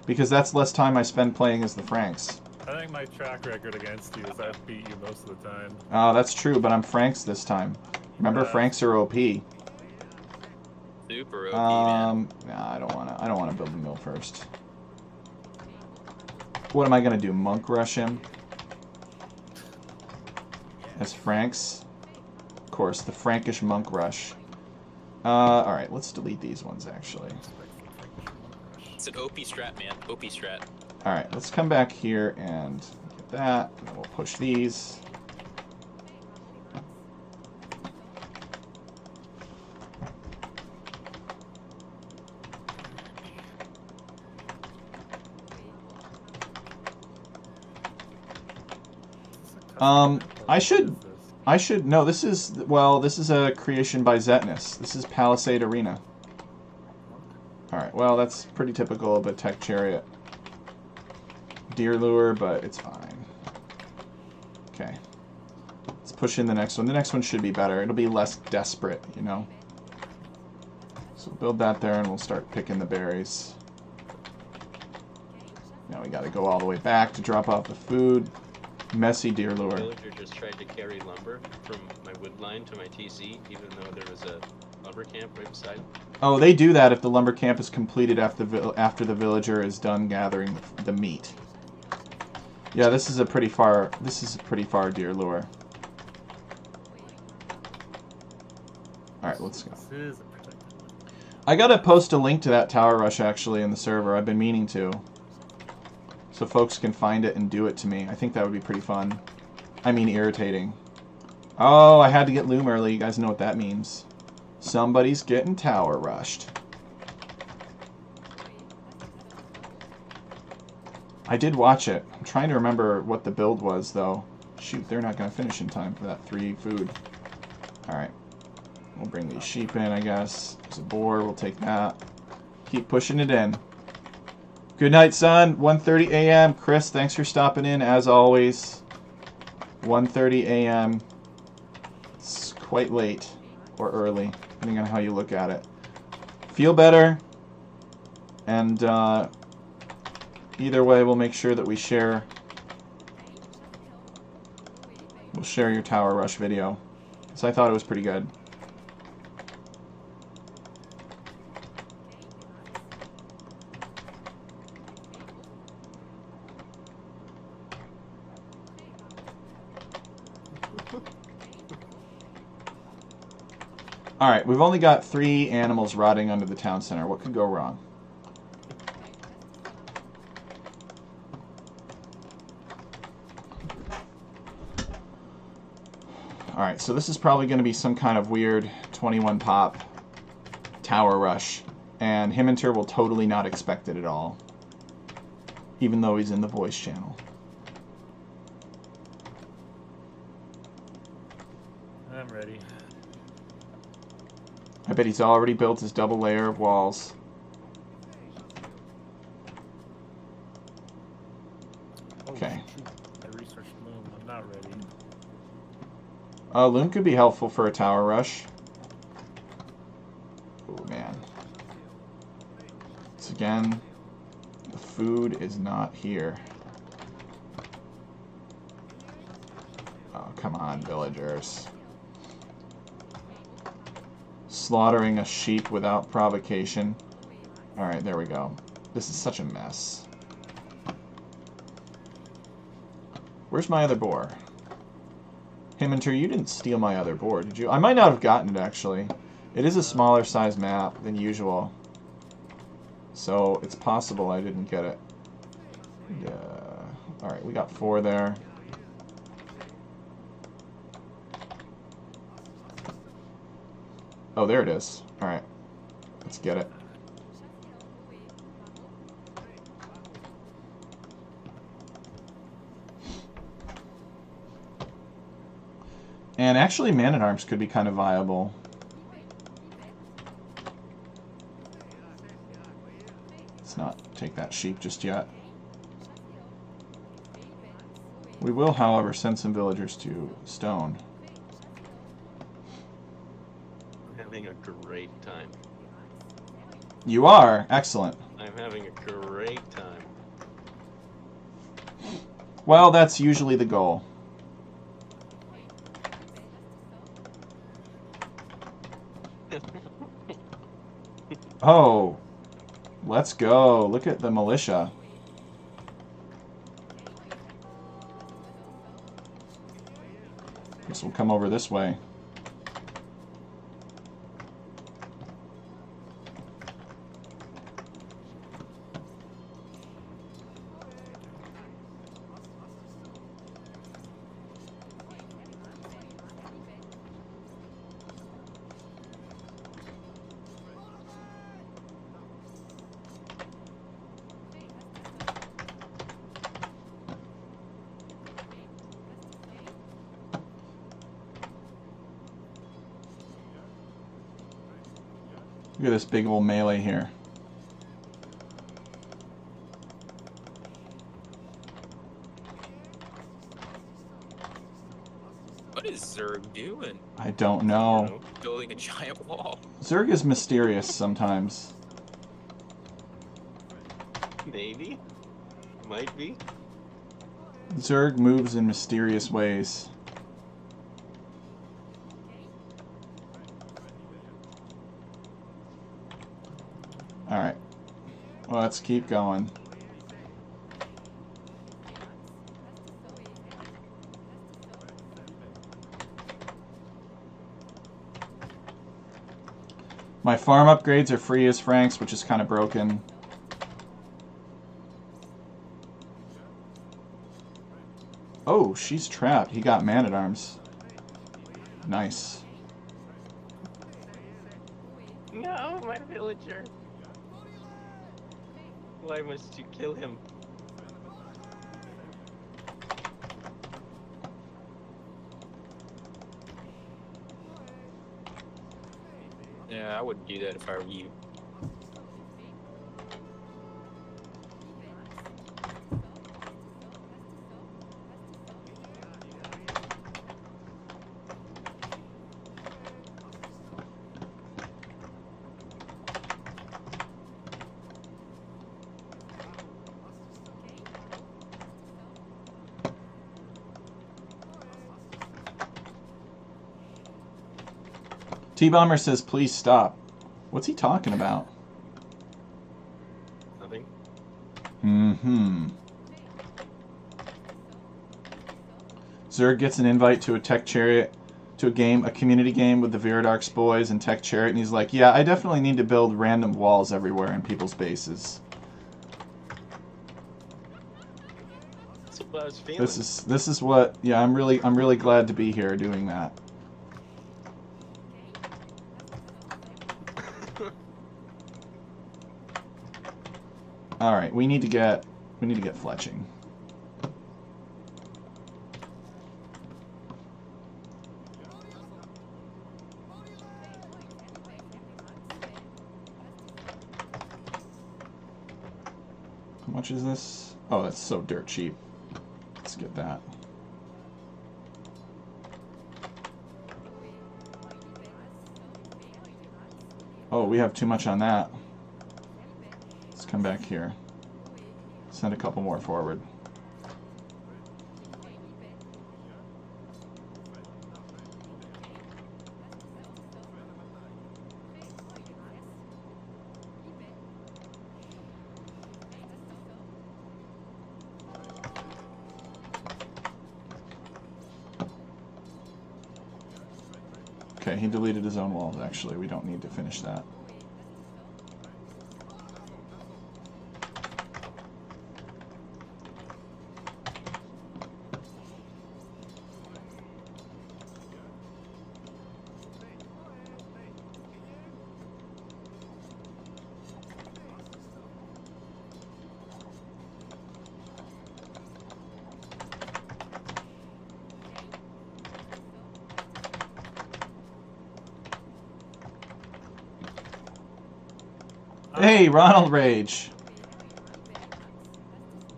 Because that's less time I spend playing as the Franks. I think my track record against you is I've beat you most of the time. Oh, that's true, but I'm Franks this time. Remember, Franks are OP. Super OP, man. Nah, I don't wanna build the mill first. What am I gonna do? Monk rush him? As Franks? Of course, the Frankish monk rush. Alright, let's delete these ones actually. It's an OP strat, man. OP strat. Alright, let's come back here and get that, and then we'll push these. No, this is a creation by Zetnus. This is Palisade Arena. Alright, well, that's pretty typical of a tech chariot. Deer lure, but it's fine. Okay. Let's push in the next one. The next one should be better. It'll be less desperate, you know? So build that there and we'll start picking the berries. Now we gotta go all the way back to drop off the food. Messy deer lure. Villager just tried to carry lumber from my wood line to my TC, even though there was a lumber camp right beside. Oh, they do that if the lumber camp is completed after the villager is done gathering the meat. Yeah, this is a pretty far deer lure. Alright, let's go. This is a protected one. I gotta post a link to that Tower Rush actually in the server. I've been meaning to. So folks can find it and do it to me. I think that would be pretty fun. I mean irritating. Oh, I had to get loom early. You guys know what that means. Somebody's getting Tower Rushed. I did watch it. I'm trying to remember what the build was, though. Shoot, they're not going to finish in time for that 3 food. Alright. We'll bring these sheep in, I guess. There's a boar. We'll take that. Keep pushing it in. Good night, son. 1:30 a.m. Chris, thanks for stopping in, as always. 1:30 a.m. It's quite late. Or early, depending on how you look at it. Feel better. And either way, we'll make sure that we share. We'll share your Tower Rush video. So I thought it was pretty good. Alright, we've only got 3 animals rotting under the town center. What could go wrong? Alright, so this is probably going to be some kind of weird 21 pop Tower Rush. And Himminter will totally not expect it at all. Even though he's in the voice channel. I'm ready. I bet he's already built his double layer of walls. Okay. I researched Loom. I'm not ready. Loom could be helpful for a Tower Rush. Oh, man. Once again, the food is not here. Oh, come on, villagers. Slaughtering a sheep without provocation. Alright, there we go. This is such a mess. Where's my other boar? Himminter, you didn't steal my other boar, did you? I might not have gotten it, actually. It is a smaller size map than usual. So, it's possible I didn't get it. Alright, we got 4 there. Oh, there it is. Alright. Let's get it. And actually, Man-at-Arms could be kind of viable. Let's not take that sheep just yet. We will, however, send some villagers to Stone. Having a great time. You are? Excellent. I'm having a great time. Well, that's usually the goal. Oh, let's go. Look at the militia. Guess we'll come over this way. Look at this big old melee here. What is Zerg doing? I don't know. Building a giant wall. Zerg is mysterious sometimes. Maybe. Might be. Zerg moves in mysterious ways. Alright. Well, let's keep going. My farm upgrades are free as Frank's, which is kind of broken. Oh, she's trapped. He got Man-at-Arms. Nice. No, my villager. Why must you kill him? Yeah, I wouldn't do that if I were you. T-Bomber says, please stop. What's he talking about? Nothing. Mm-hmm. Zerg gets an invite to a Tech Chariot, to a community game with the Viridarx boys and Tech Chariot, and he's like, yeah, I definitely need to build random walls everywhere in people's bases. That's what I was feeling. This is what, yeah, I'm really glad to be here doing that. All right, we need to get fletching. How much is this? Oh, that's so dirt cheap. Let's get that. Oh, we have too much on that. Let's come back here. Send a couple more forward. Okay, he deleted his own walls, actually. We don't need to finish that. Hey, Ronald Rage.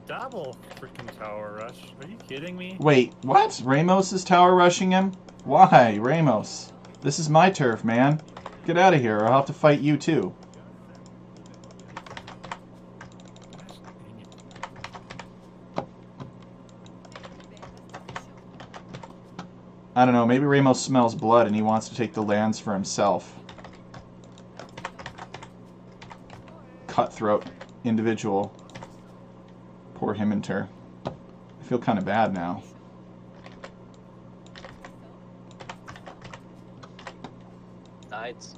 Double freaking tower rush. Are you kidding me? Wait, what? Ramos is tower rushing him? Why, Ramos? This is my turf, man. Get out of here, or I'll have to fight you too. I don't know, maybe Ramos smells blood and he wants to take the lands for himself. Cutthroat individual. Poor Himminter. I feel kind of bad now. Tides.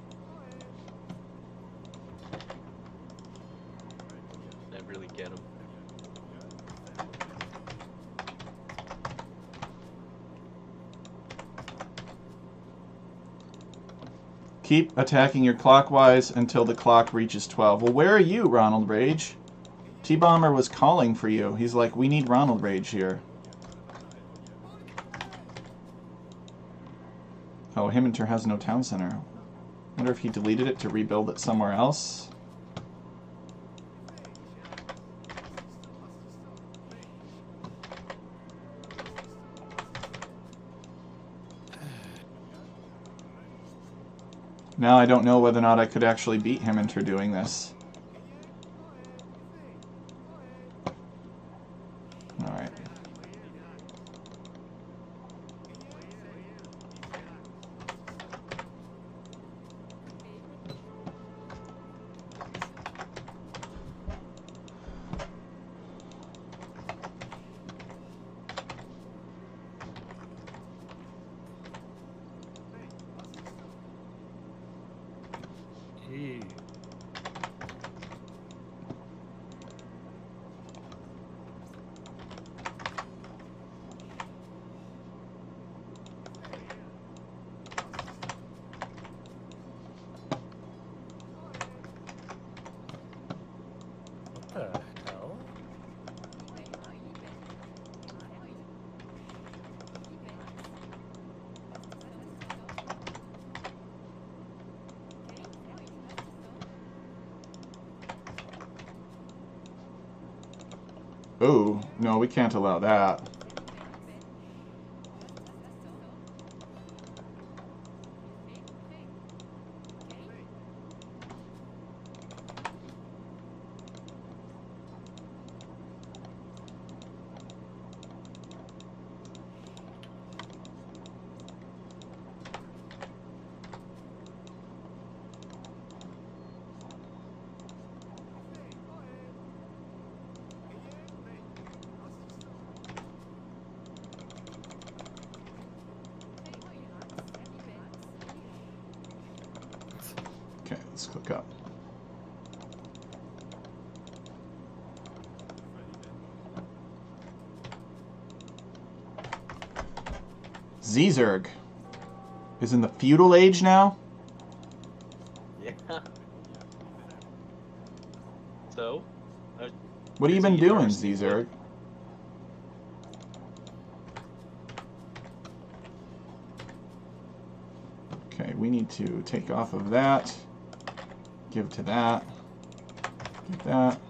I really get him. Keep attacking your clockwise until the clock reaches 12. Well, where are you, Ronald Rage? T-Bomber was calling for you. He's like, we need Ronald Rage here. Oh, Himminter has no town center. Wonder if he deleted it to rebuild it somewhere else. Now I don't know whether or not I could actually beat Himminter doing this. Alright. Hey. Ooh, no, we can't allow that. Okay, let's click up. Zerg is in the feudal age now? Yeah. So? What have you Is been he doing, thirsty? Zerg? Okay, we need to take off of that. Give to that. Get that.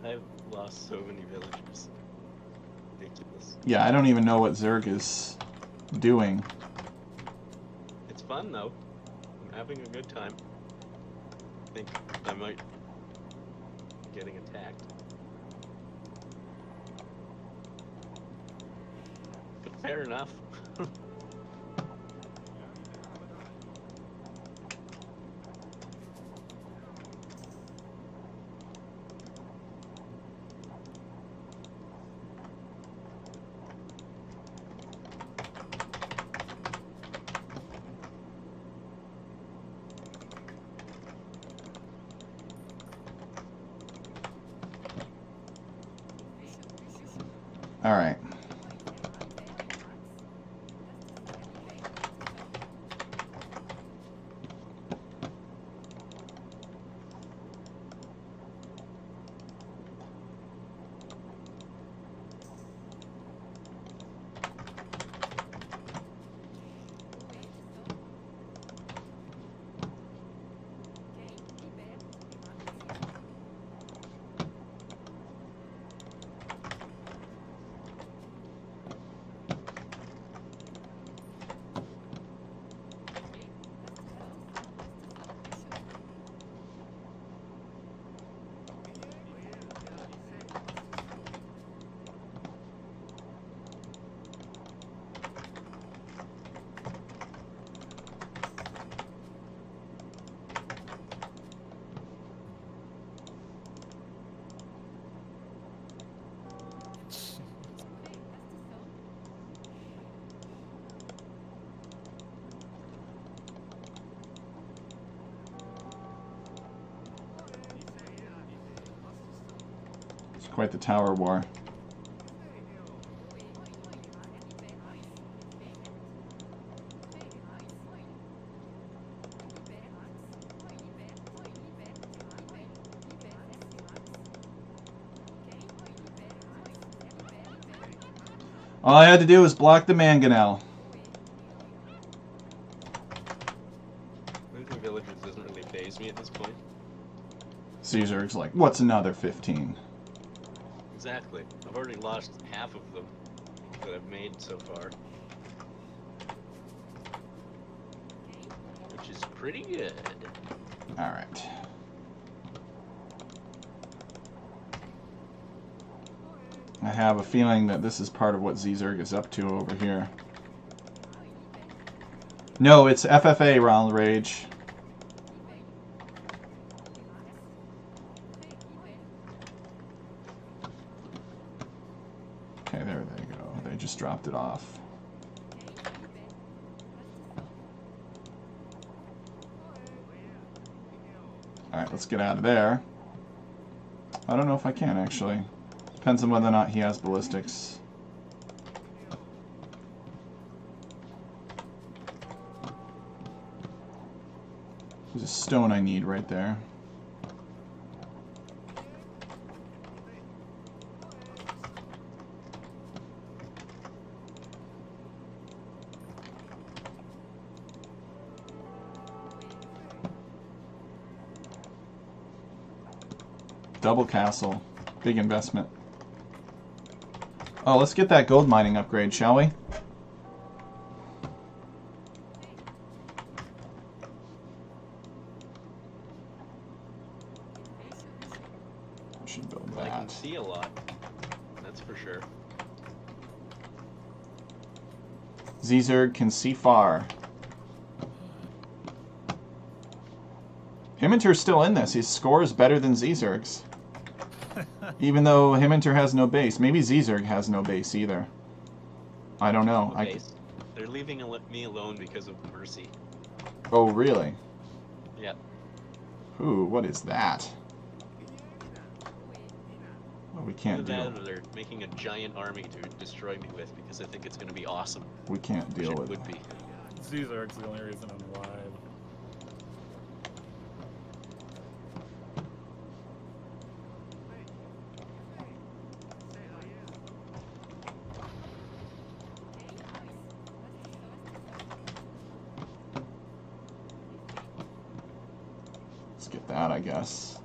I've lost so many villagers. Ridiculous. Yeah, I don't even know what Zerg is doing. It's fun though. I'm having a good time. I think I might be getting attacked. But fair enough. All right. It's quite the tower war. All I had to do was block the mangonel. Losing villagers doesn't really faze me at this point. Caesar's like, what's another 15? Exactly. I've already lost half of them that I've made so far. Which is pretty good. All right. I have a feeling that this is part of what Zerg is up to over here. No, it's FFA, Ronald Rage. Okay, there they go. They just dropped it off. Alright, let's get out of there. I don't know if I can, actually. Depends on whether or not he has ballistics. There's a stone I need right there. Double castle. Big investment. Oh, let's get that gold mining upgrade, shall we? Should build I can that. see a lot. That's for sure. Zerg can see far. Himminter's still in this. His score is better than Zerg's. Even though Himminter has no base. Maybe Zerg has no base either. I don't know. Base. They're leaving me alone because of Mercy. Oh, really? Yep. Ooh, what is that? Well, we can't Either deal. that or they're making a giant army to destroy me with because I think it's going to be awesome. We can't Which deal it with would be. Zerg's the only reason I'm alive. Let's get that, I guess.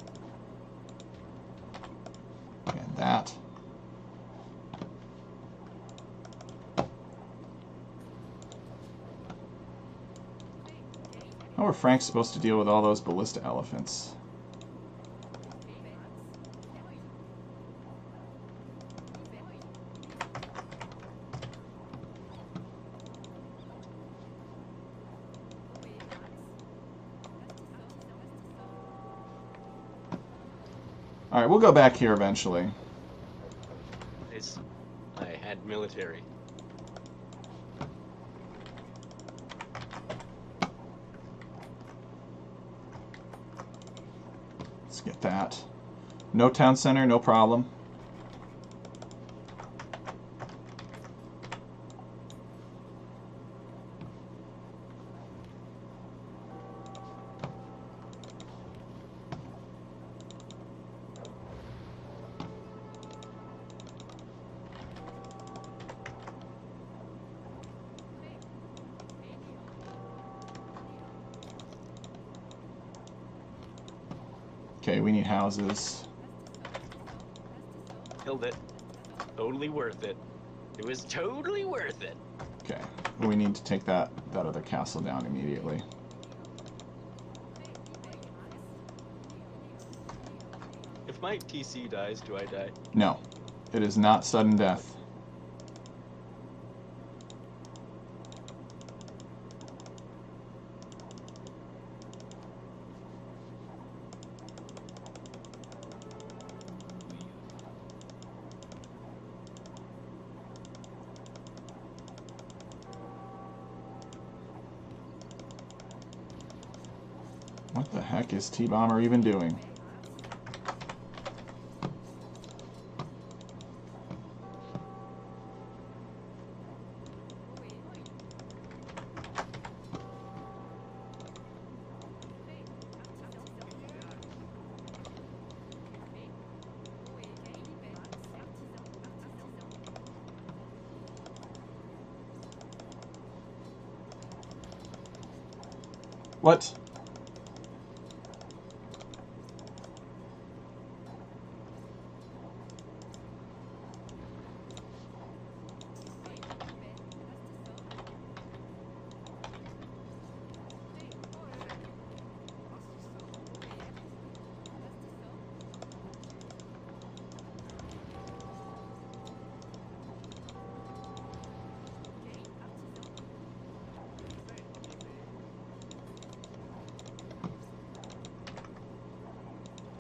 And that. How are Frank supposed to deal with all those ballista elephants? Alright, we'll go back here eventually. I had military. Let's get that. No town center, no problem. Okay, we need houses. Killed it. Totally worth it. It was totally worth it. Okay, we need to take that other castle down immediately. If my TC dies, do I die? No, it is not sudden death. What the heck is T-Bomber even doing? What?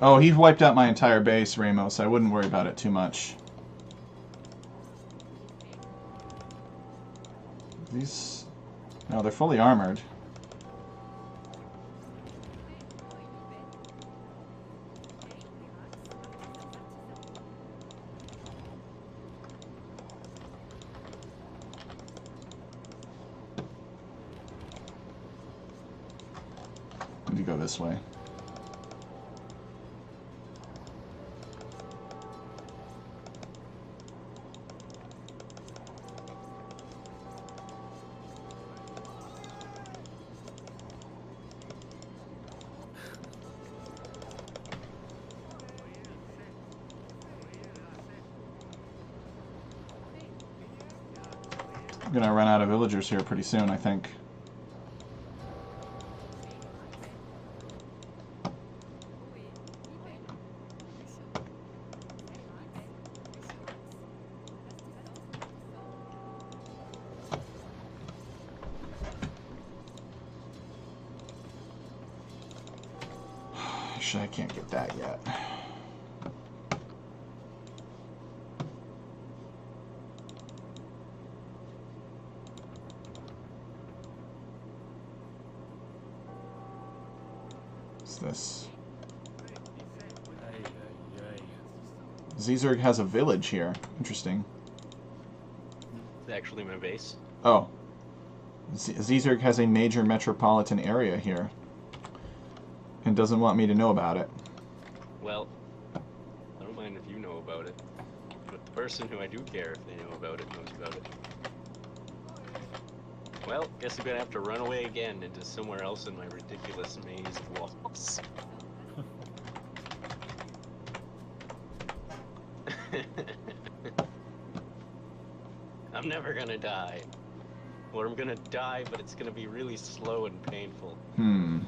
Oh, he wiped out my entire base, Ramos. I wouldn't worry about it too much. These... No, they're fully armored. Need to go this way. I'm gonna run out of villagers here pretty soon, I think. Actually, I can't get that yet. What's this? Zerg has a village here. Interesting. It's actually my base. Oh. Zerg has a major metropolitan area here. And doesn't want me to know about it. Well, I don't mind if you know about it. But the person who I do care if they know about it knows about it. Well, guess I'm gonna have to run away again into somewhere else in my ridiculous maze of walls. I'm never gonna die. Or I'm gonna die, but it's gonna be really slow and painful. Hmm.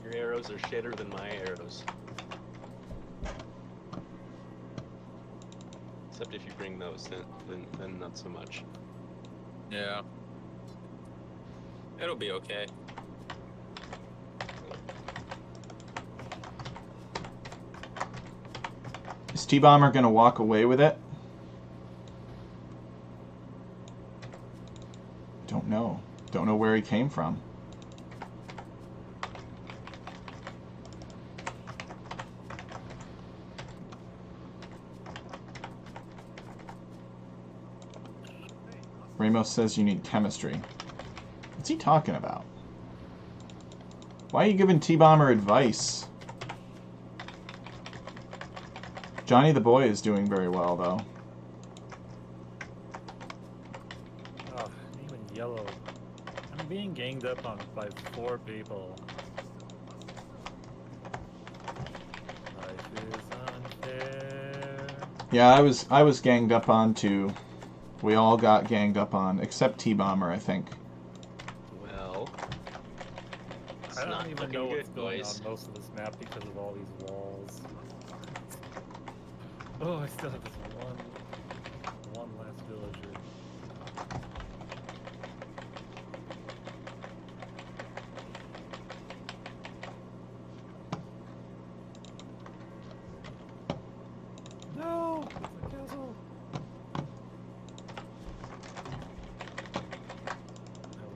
Your arrows are shitter than my arrows. Except if you bring those, then not so much. Yeah. It'll be okay. Is T-Bomber gonna walk away with it? Don't know. Don't know where he came from. Ramos says you need chemistry. What's he talking about? Why are you giving T-Bomber advice? Johnny the Boy is doing very well, though. Oh, even yellow. I'm being ganged up on by 4 people. Life is unfair. Yeah, I was ganged up on too. We all got ganged up on, except T-Bomber, I think. Well, it's I not don't even looking know what's good, going boys. on most of this map because of all these walls. Oh, I still have this one last villager. No! The castle! I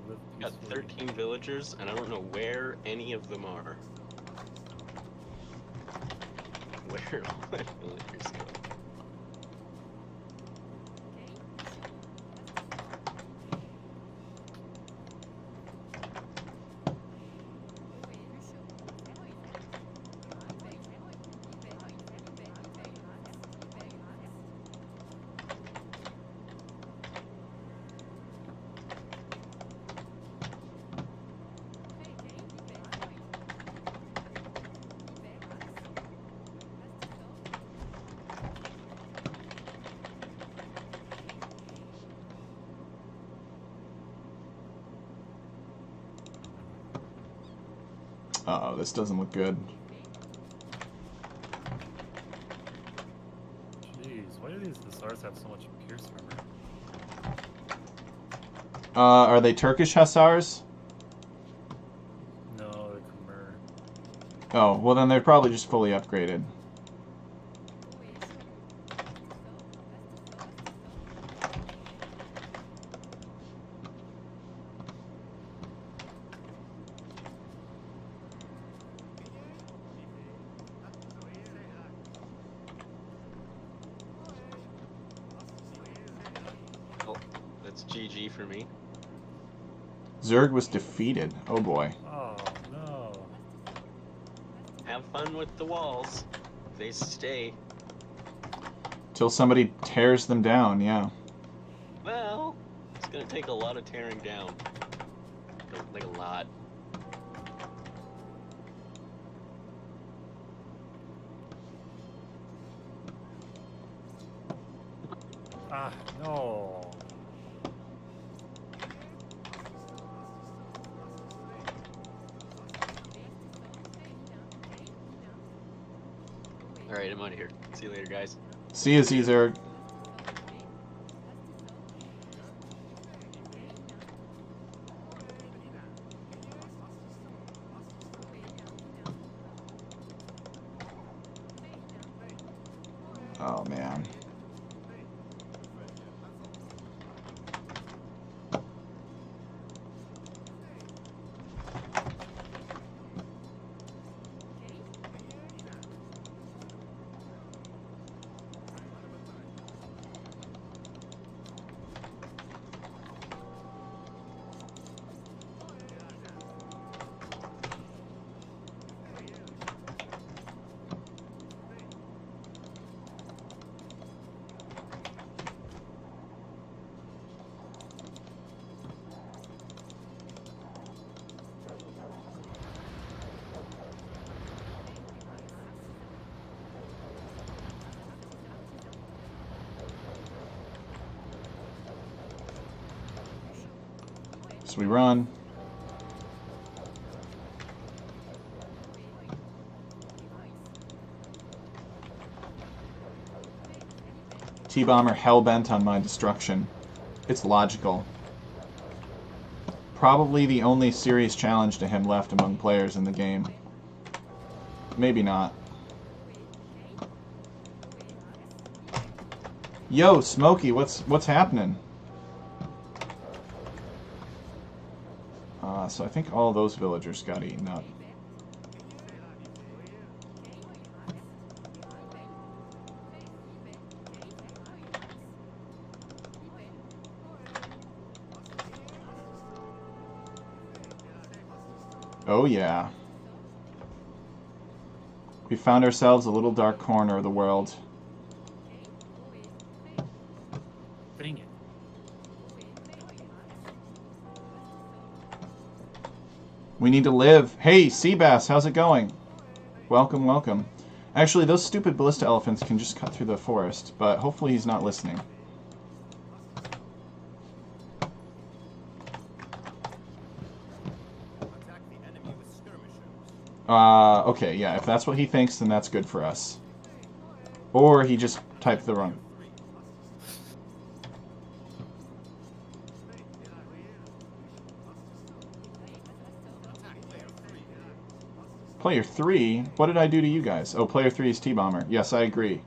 live Got peacefully. 13 villagers, and I don't know where any of them are. Where all my villagers go? Uh-oh, this doesn't look good. Jeez, why do these Hussars have so much pierce armor? Are they Turkish Hussars? No, they're Khmer. Oh, well then they're probably just fully upgraded. Oh, that's GG for me. Zerg was defeated. Oh boy. Oh, no. Have fun with the walls. They stay. Till somebody tears them down, yeah. Well, it's gonna take a lot of tearing down. Like a lot. Ah, no. Alright, I'm out of here. See you later, guys. See you, Zerg. Oh man. So we run. T-Bomber hell-bent on my destruction. It's logical. Probably the only serious challenge to him left among players in the game. Maybe not. Yo, Smokey, what's happening? So I think all those villagers got eaten up. Oh yeah. We found ourselves a little dark corner of the world. Dang it. We need to live. Hey, Seabass, how's it going? Welcome, welcome. Actually, those stupid ballista elephants can just cut through the forest, but hopefully he's not listening. Okay, yeah, if that's what he thinks, then that's good for us. Or he just typed the wrong... Player 3? What did I do to you guys? Oh, Player 3 is T-Bomber. Yes, I agree.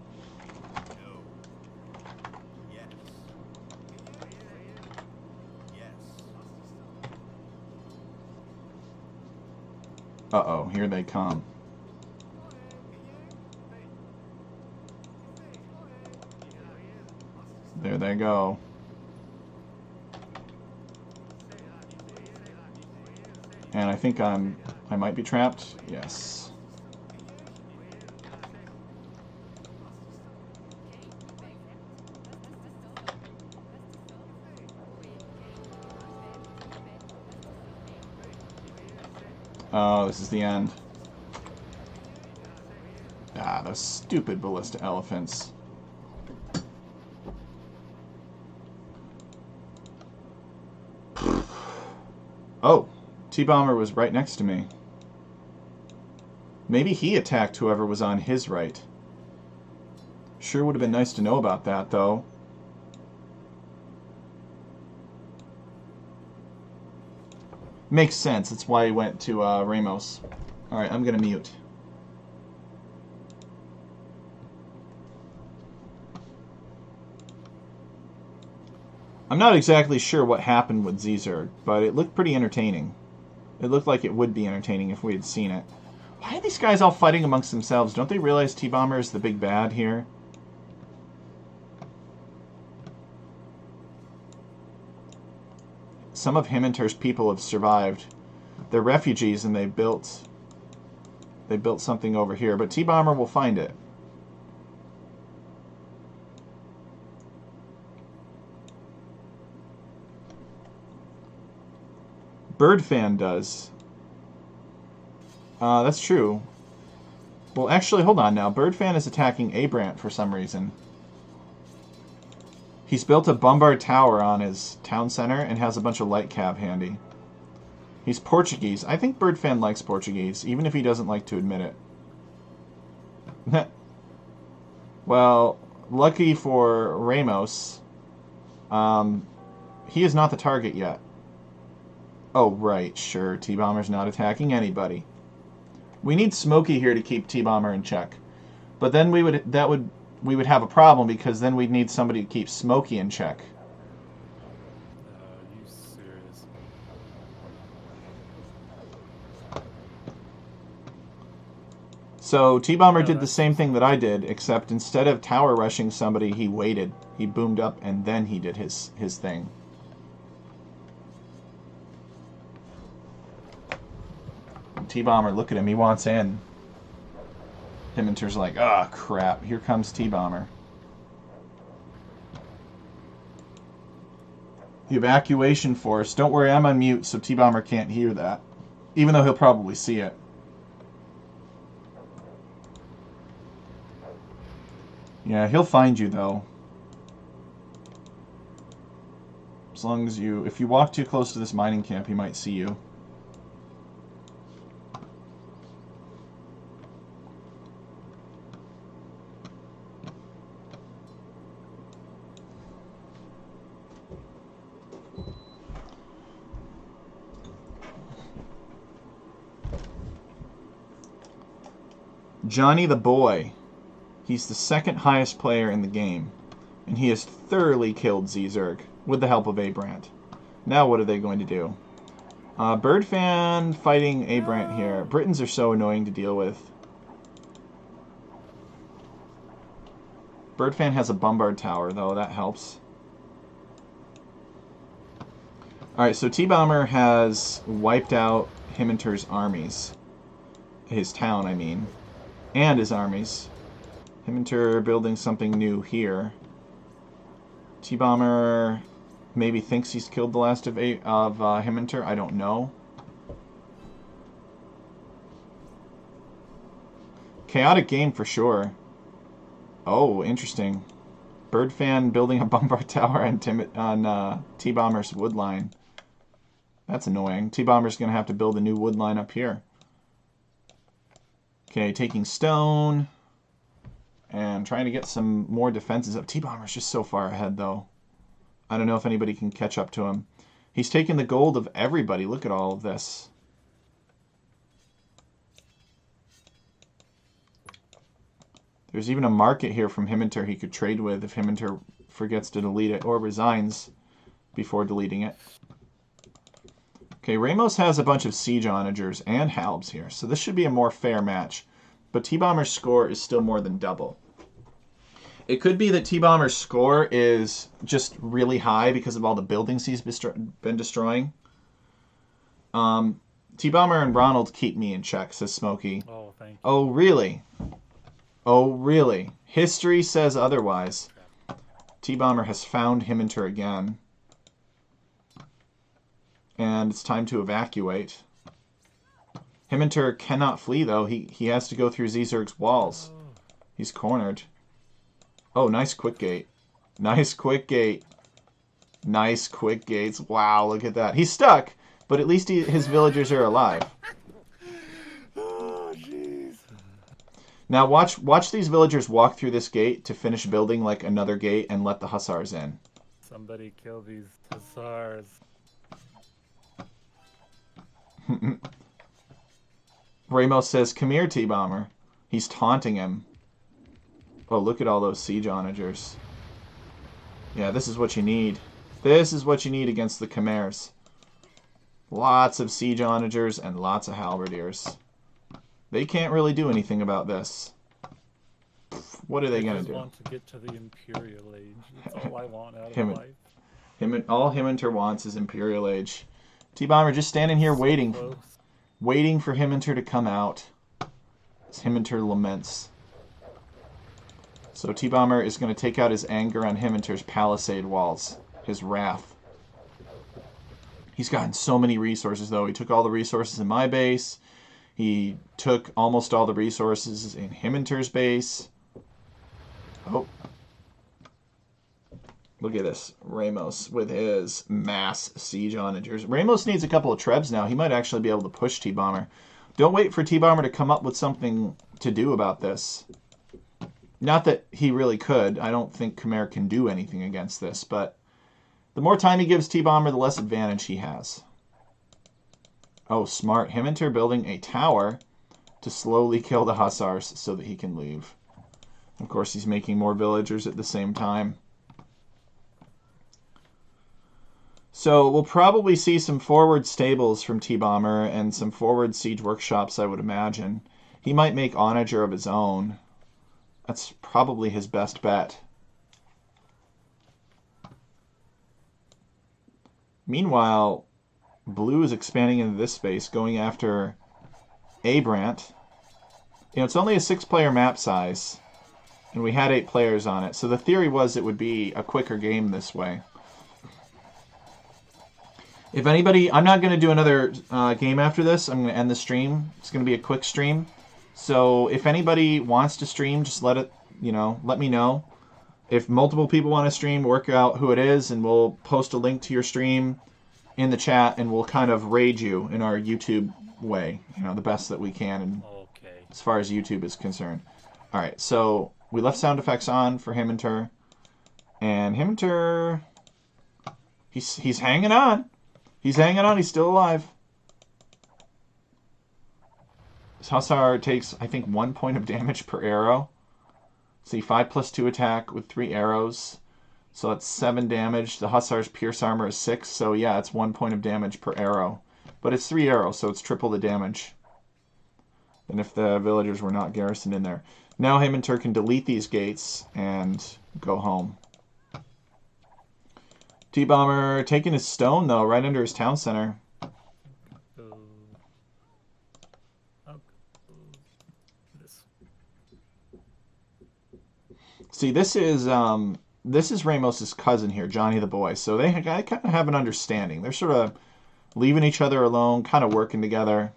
Uh-oh, here they come. There they go. And I think I might be trapped. Yes. Oh, this is the end. Ah, those stupid ballista elephants. Oh, T-Bomber was right next to me. Maybe he attacked whoever was on his right. Sure would have been nice to know about that, though. Makes sense. That's why he went to Ramos. Alright, I'm going to mute. I'm not exactly sure what happened with Zerg, but it looked pretty entertaining. It looked like it would be entertaining if we had seen it. Why are these guys all fighting amongst themselves? Don't they realize T-Bomber is the big bad here? Some of Himinter's people have survived. They're refugees and they built something over here, but T-Bomber will find it. Birdfan does. That's true. Well, actually, hold on now. Birdfan is attacking Abrant for some reason. He's built a bombard tower on his town center and has a bunch of light cav handy. He's Portuguese. I think Birdfan likes Portuguese, even if he doesn't like to admit it. Well, lucky for Ramos, he is not the target yet. Oh, right, sure. T-Bomber's not attacking anybody. We need Smokey here to keep T-Bomber in check. But then we would have a problem, because then we'd need somebody to keep Smokey in check. You serious? So T-Bomber did the same thing that I did, except instead of tower rushing somebody, he waited. He boomed up, and then he did his thing. T-Bomber, look at him. He wants in. Himinter's like, ah, crap. Here comes T-Bomber. The evacuation force. Don't worry, I'm on mute, so T-Bomber can't hear that. Even though he'll probably see it. Yeah, he'll find you, though. As long as you... If you walk too close to this mining camp, he might see you. Johnny the Boy. He's the second highest player in the game, and he has thoroughly killed Zerg with the help of Abrant. Now what are they going to do? Birdfan fighting Abrant here. Britons are so annoying to deal with. Birdfan has a bombard tower, though. That helps. Alright, so T-Bomber has wiped out Himinter's armies. His town, I mean. And his armies. Himinter building something new here. T-Bomber maybe thinks he's killed the last of Himinter. I don't know. Chaotic game for sure. Oh, interesting. Birdfan building a bombard tower on T-Bomber's wood line. That's annoying. T-Bomber's going to have to build a new wood line up here. Okay, taking stone. And trying to get some more defenses up. T-Bomber's just so far ahead, though. I don't know if anybody can catch up to him. He's taken the gold of everybody. Look at all of this. There's even a market here from Himinter he could trade with if Himinter forgets to delete it or resigns before deleting it. Okay, Ramos has a bunch of siege onagers and halbs here, so this should be a more fair match. But T-Bomber's score is still more than double. It could be that T-Bomber's score is just really high because of all the buildings he's been destroying. T-Bomber and Ronald keep me in check, says Smokey. Oh, thank you. Oh, really? Oh, really? History says otherwise. T-Bomber has found Himinter again. And it's time to evacuate. Himinter cannot flee, though. He has to go through Zerg's walls. He's cornered. Oh, nice quick gate. Nice quick gate. Nice quick gates. Wow, look at that. He's stuck, but at least his villagers are alive. Oh, jeez. Now watch these villagers walk through this gate to finish building like another gate and let the hussars in. Somebody kill these hussars. Ramos says, "Come here, T-Bomber." He's taunting him. Oh, look at all those siege onagers. Yeah, this is what you need. This is what you need against the Khmers. Lots of siege onagers and lots of halberdiers. They can't really do anything about this. What are they gonna do? I want to get to the Imperial Age. That's all I want out Him- of life. All Himminter wants is Imperial Age. T-Bomber just standing here waiting for Himminter to come out. As Himminter laments. So T-Bomber is going to take out his anger on Himminter's palisade walls. His wrath. He's gotten so many resources, though. He took all the resources in my base. He took almost all the resources in Himminter's base. Oh. Look at this. Ramos with his mass siege onagers. Ramos needs a couple of trebs now. He might actually be able to push T-Bomber. Don't wait for T-Bomber to come up with something to do about this. Not that he really could. I don't think Khmer can do anything against this, but the more time he gives T-Bomber, the less advantage he has. Oh, smart. Himminter building a tower to slowly kill the hussars so that he can leave. Of course, he's making more villagers at the same time. So we'll probably see some forward stables from T-Bomber and some forward siege workshops, I would imagine. He might make onager of his own. That's probably his best bet. Meanwhile, Blue is expanding into this space, going after Abrant. You know, it's only a 6-player map size, and we had 8 players on it. So the theory was it would be a quicker game this way. If anybody, I'm not going to do another game after this. I'm going to end the stream. It's going to be a quick stream. So if anybody wants to stream, just let me know. If multiple people want to stream, work out who it is, and we'll post a link to your stream in the chat, and we'll kind of raid you in our YouTube way, the best that we can, and Okay. as far as YouTube is concerned. All right, so we left sound effects on for Himminter, and Himminter, he's hanging on. He's hanging on. He's still alive. This Hussar takes, I think, 1 point of damage per arrow. See, 5+2 attack with 3 arrows. So that's 7 damage. The Hussar's pierce armor is 6. So yeah, it's 1 point of damage per arrow. But it's 3 arrows, so it's triple the damage than if the villagers were not garrisoned in there. Now Himminter can delete these gates and go home. T-Bomber taking his stone, though, right under his town center. See, this is Ramos's cousin here, Johnny the Boy. So they kind of have an understanding. They're sort of leaving each other alone, kind of working together.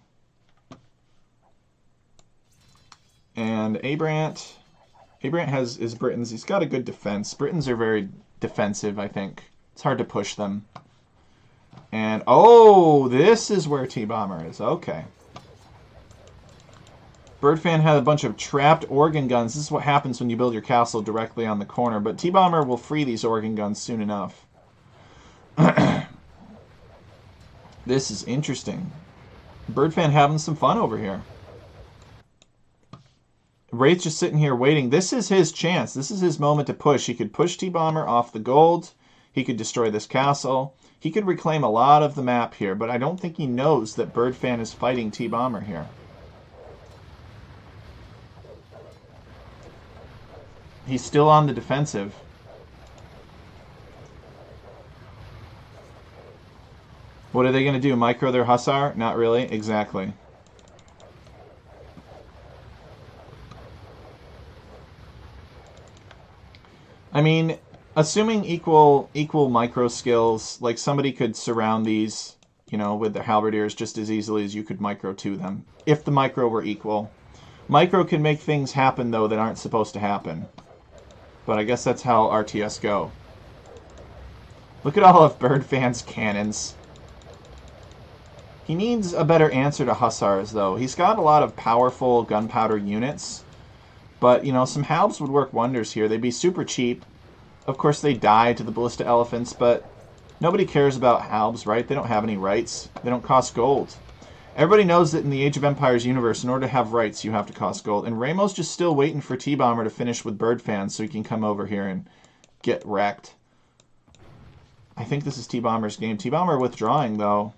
And Abrant is Britons. He's got a good defense. Britons are very defensive, I think. It's hard to push them. And, oh, this is where T-Bomber is. Okay. Birdfan had a bunch of trapped organ guns. This is what happens when you build your castle directly on the corner. But T-Bomber will free these organ guns soon enough. This is interesting. Birdfan having some fun over here. Wraith's just sitting here waiting. This is his chance. This is his moment to push. He could push T-Bomber off the gold. He could destroy this castle. He could reclaim a lot of the map here, but I don't think he knows that Birdfan is fighting T-Bomber here. He's still on the defensive. What are they going to do? Micro their Hussar? Not really. Exactly. I mean, assuming equal micro skills, like somebody could surround these, with their halberdiers just as easily as you could micro to them, if the micro were equal. Micro can make things happen, though, that aren't supposed to happen. But I guess that's how RTS go. Look at all of Birdfan's cannons. He needs a better answer to Hussars, though. He's got a lot of powerful gunpowder units, But, you know, some Halbs would work wonders here. They'd be super cheap. Of course, they die to the Ballista Elephants, but nobody cares about Halbs, right? They don't have any rights. They don't cost gold. Everybody knows that in the Age of Empires universe, in order to have rights, you have to cost gold. And Ramos just still waiting for T-Bomber to finish with Bird Fans so he can come over here and get wrecked. I think this is T-Bomber's game. T-Bomber withdrawing, though.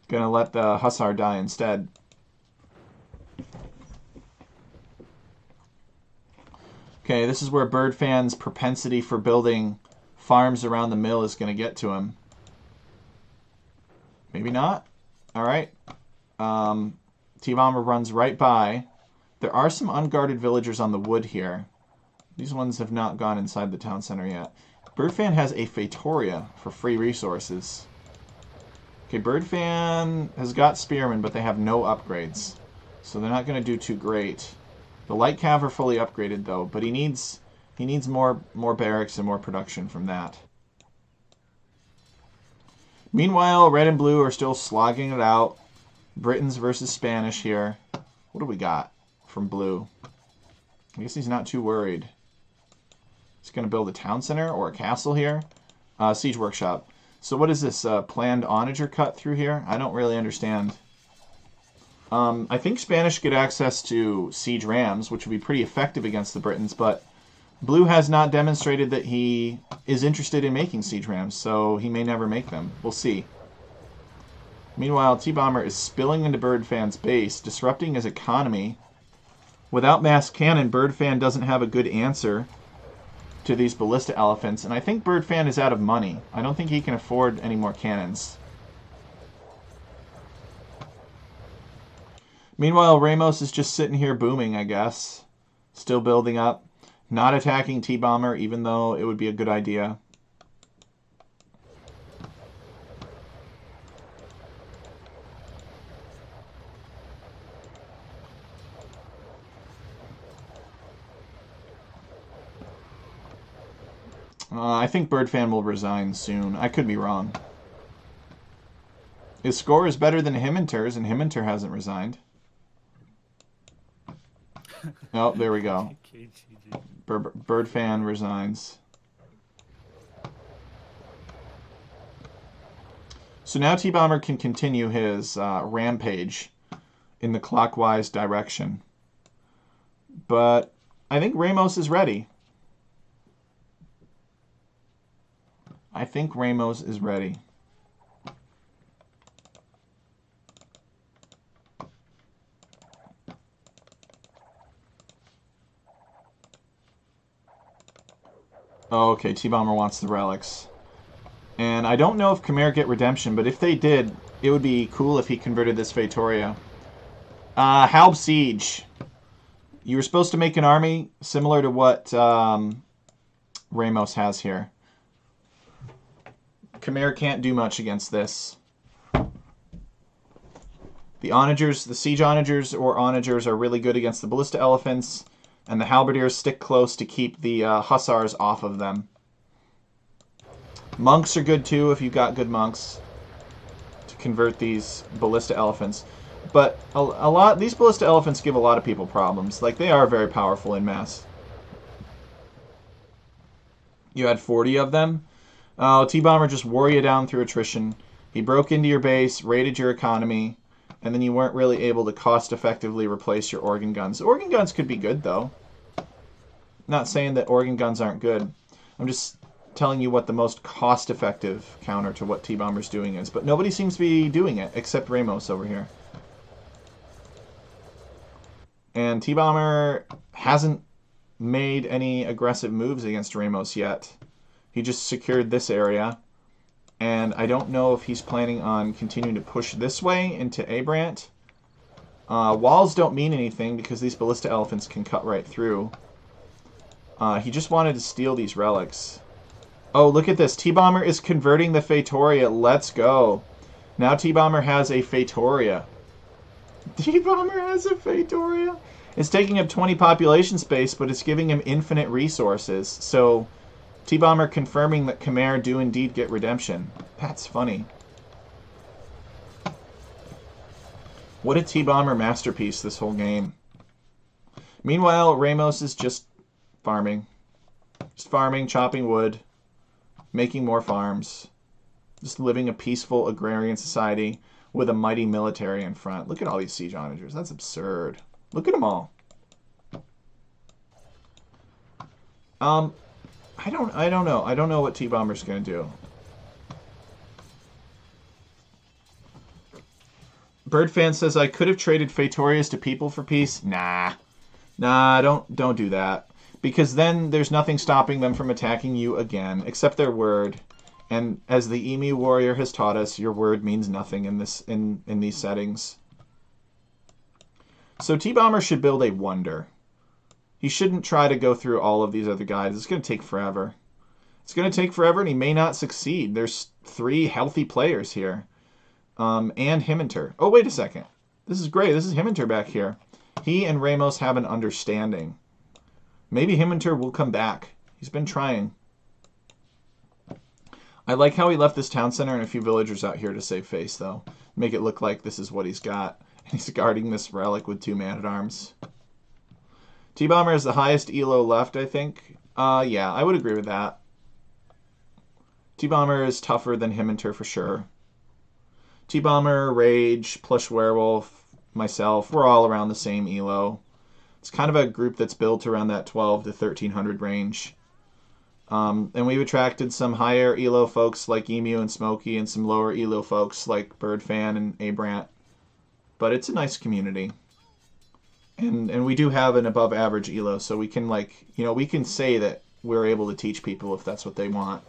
Gonna let the Hussar die instead. Okay, this is where Bird Fan's propensity for building farms around the mill is going to get to him. Maybe not. All right. T-Bomber runs right by. There are some unguarded villagers on the wood here. These ones have not gone inside the town center yet. Bird Fan has a Fatoria for free resources. Okay, Bird Fan has got Spearmen, but they have no upgrades. So they're not going to do too great. The Light Cav are fully upgraded, though, but he needs more barracks and more production from that. Meanwhile, Red and Blue are still slogging it out. Britons versus Spanish here. What do we got from Blue? I guess he's not too worried. He's going to build a town center or a castle here. Siege Workshop. So what is this? Planned onager cut through here? I don't really understand. I think Spanish get access to siege rams, which would be pretty effective against the Britons, but Blue has not demonstrated that he is interested in making siege rams, so he may never make them. We'll see. Meanwhile, T-Bomber is spilling into Bird Fan's base, disrupting his economy. Without mass cannon, Bird Fan doesn't have a good answer to these Ballista Elephants, and I think Bird Fan is out of money. I don't think he can afford any more cannons. Meanwhile, Ramos is just sitting here booming, I guess. Still building up. Not attacking T-Bomber, even though it would be a good idea. I think Bird Fan will resign soon. I could be wrong. His score is better than Himinter's, and Himinter hasn't resigned. Oh, there we go. Bird Fan resigns. So now T-Bomber can continue his rampage in the clockwise direction. But I think Ramos is ready. I think Ramos is ready. Oh, okay, T-Bomber wants the relics. And I don't know if Khmer get redemption, but if they did, it would be cool if he converted this Fatoria. Halb Siege. You were supposed to make an army similar to what Ramos has here. Khmer can't do much against this. The onagers, the siege onagers or onagers are really good against the Ballista Elephants, and the halberdiers stick close to keep the hussars off of them. Monks are good too if you've got good monks to convert these Ballista Elephants. But these Ballista Elephants give a lot of people problems. Like, they are very powerful in mass. You had 40 of them. Oh, T-Bomber just wore you down through attrition. He broke into your base, raided your economy, and then you weren't really able to cost-effectively replace your organ guns. Organ guns could be good, though. Not saying that organ guns aren't good. I'm just telling you what the most cost-effective counter to what T-Bomber's doing is. But nobody seems to be doing it, except Ramos over here. And T-Bomber hasn't made any aggressive moves against Ramos yet. He just secured this area. And I don't know if he's planning on continuing to push this way into Abrant. Walls don't mean anything because these Ballista Elephants can cut right through. He just wanted to steal these relics. Oh, look at this. T-Bomber is converting the Fatoria. Let's go. Now T-Bomber has a Fatoria. T-Bomber has a Fatoria. It's taking up 20 population space, but it's giving him infinite resources. So T-Bomber confirming that Khmer do indeed get redemption. That's funny. What a T-Bomber masterpiece this whole game. Meanwhile, Ramos is just farming. Just farming, chopping wood, making more farms. Just living a peaceful agrarian society with a mighty military in front. Look at all these siege onagers. That's absurd. Look at them all. I don't know. I don't know what T-Bomber's going to do. Birdfan says, I could have traded Faetorius to people for peace. Nah, don't do that. Because then there's nothing stopping them from attacking you again, except their word. And as the Emu Warrior has taught us, your word means nothing in these settings. So T-Bomber should build a wonder. He shouldn't try to go through all of these other guys. It's going to take forever. It's going to take forever, and he may not succeed. There's 3 healthy players here. And Himminter. Oh, wait a second. This is great. This is Himminter back here. He and Ramos have an understanding. Maybe Himminter will come back. He's been trying. I like how he left this town center and a few villagers out here to save face, though. Make it look like this is what he's got. He's guarding this relic with 2 man-at-arms. T-Bomber is the highest elo left, I think. Yeah, I would agree with that. T-Bomber is tougher than Himminter for sure. T-Bomber, Rage, Plush Werewolf, myself, we're all around the same elo. It's kind of a group that's built around that 12 to 1300 range. And we've attracted some higher elo folks like Emu and Smokey and some lower elo folks like Birdfan and Abrant. But it's a nice community. And we do have an above average elo, so we can we can say that we're able to teach people if that's what they want.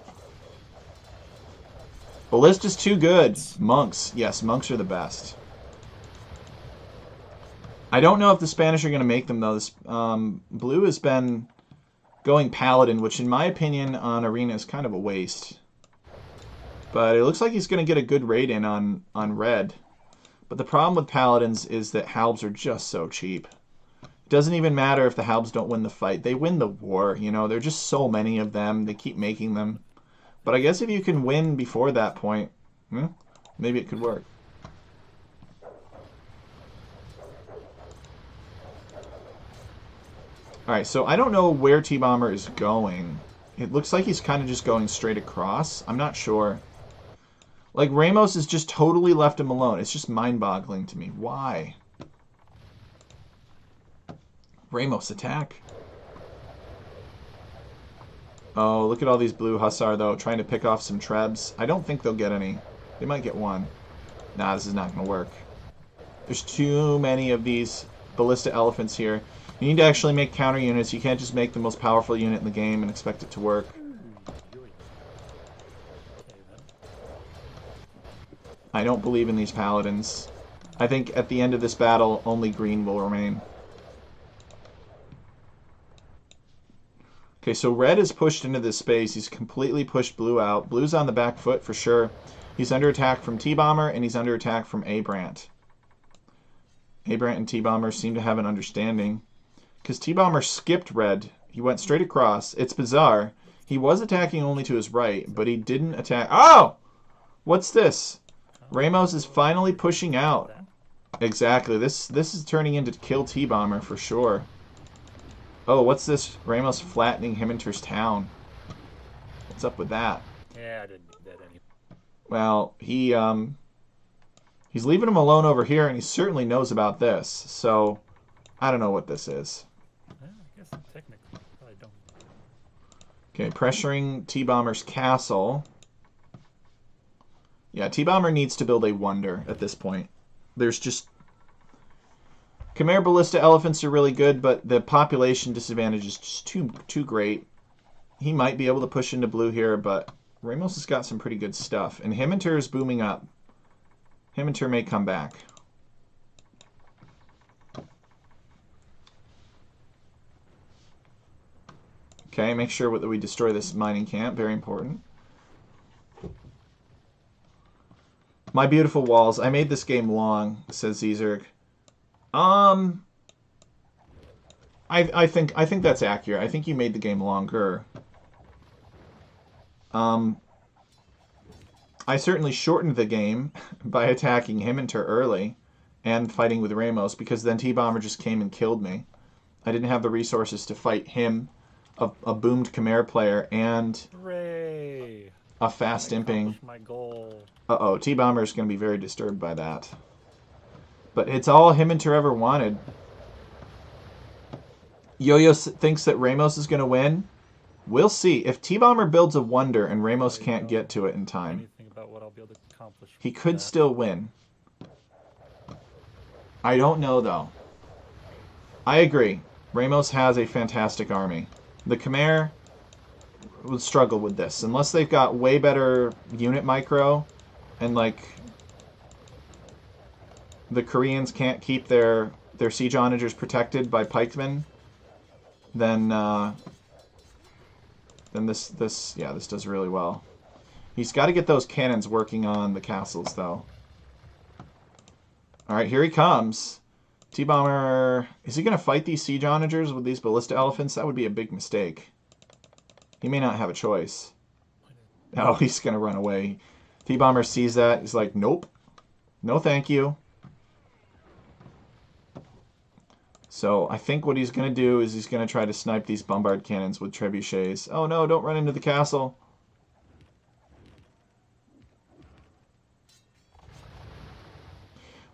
Ballista's too good. Monks. Yes, monks are the best. I don't know if the Spanish are going to make them, though. This, Blue has been going Paladin, which in my opinion on Arena is kind of a waste. But it looks like he's going to get a good raid in on Red. But the problem with Paladins is that Halbs are just so cheap. It doesn't even matter if the Halbs don't win the fight. They win the war, you know. There are just so many of them. They keep making them. But I guess if you can win before that point, maybe it could work. Alright, so I don't know where T-Bomber is going. It looks like he's kind of just going straight across. I'm not sure. Like, Ramos has just totally left him alone. It's just mind-boggling to me. Why? Ramos, attack. Oh, look at all these blue Hussar, though, trying to pick off some Trebs. I don't think they'll get any. They might get one. Nah, this is not going to work. There's too many of these Ballista Elephants here. You need to actually make counter units. You can't just make the most powerful unit in the game and expect it to work. I don't believe in these Paladins. I think at the end of this battle, only green will remain. Okay, so Red is pushed into this space. He's completely pushed Blue out. Blue's on the back foot for sure. He's under attack from T-Bomber, and he's under attack from Abrant. Abrant and T-Bomber seem to have an understanding. Because T-Bomber skipped Red. He went straight across. It's bizarre. He was attacking only to his right, but he didn't attack... Oh! What's this? Ramos is finally pushing out. Exactly. This is turning into kill T-Bomber for sure. Oh, what's this? Ramos flattening Himminter's town. What's up with that? Yeah, I didn't do that anyway. Well, he's leaving him alone over here, and he certainly knows about this. So, I don't know what this is. Yeah, I guess technically, I don't. Okay, pressuring T-Bomber's castle. Yeah, T-Bomber needs to build a wonder at this point. There's just... Khmer Ballista Elephants are really good, but the population disadvantage is just too great. He might be able to push into blue here, but Ramos has got some pretty good stuff. And Himminter is booming up. Himminter may come back. Okay, make sure that we destroy this mining camp. Very important. My beautiful walls. I made this game long, says Zerg. I think that's accurate. I think you made the game longer. I certainly shortened the game by attacking Himminter early and fighting with Ramos, because then T-Bomber just came and killed me. I didn't have the resources to fight him, a boomed Khmer player, and Hooray! a fast imping. Accomplished my goal. Uh-oh, T-Bomber is going to be very disturbed by that. But it's all Himminter ever wanted. Yo-Yo thinks that Ramos is going to win. We'll see. If T-Bomber builds a wonder and Ramos can't get to it in time, Anything about what I'll be able to accomplish. he with could that. still win. I don't know, though. I agree. Ramos has a fantastic army. The Khmer would struggle with this. Unless they've got way better unit micro, and, like, the Koreans can't keep their siege onagers protected by pikemen, then this does really well. He's got to get those cannons working on the castles, though. All right, here he comes. T-Bomber, is he going to fight these siege onagers with these ballista elephants? That would be a big mistake. He may not have a choice. Oh, he's going to run away. T-Bomber sees that. He's like, nope. No, thank you. So I think what he's going to do is he's going to try to snipe these bombard cannons with trebuchets. Oh no, don't run into the castle.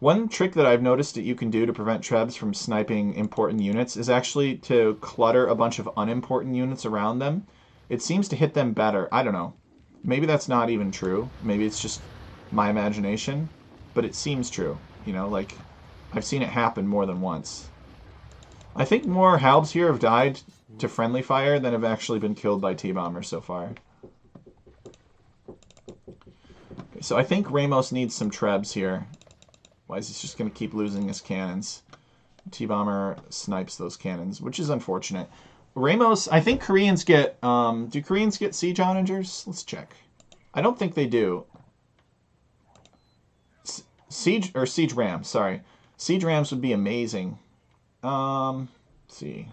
One trick that I've noticed that you can do to prevent trebs from sniping important units is actually to clutter a bunch of unimportant units around them. It seems to hit them better. I don't know. Maybe that's not even true. Maybe it's just my imagination. But it seems true. You know, like, I've seen it happen more than once. I think more Halbs here have died to friendly fire than have actually been killed by T-Bomber so far. Okay, so I think Ramos needs some trebs here. Why is he just going to keep losing his cannons? T-Bomber snipes those cannons, which is unfortunate. Ramos, I think Koreans get... do Koreans get siege onagers? Let's check. I don't think they do. Siege rams, sorry. Siege rams would be amazing. Let's see.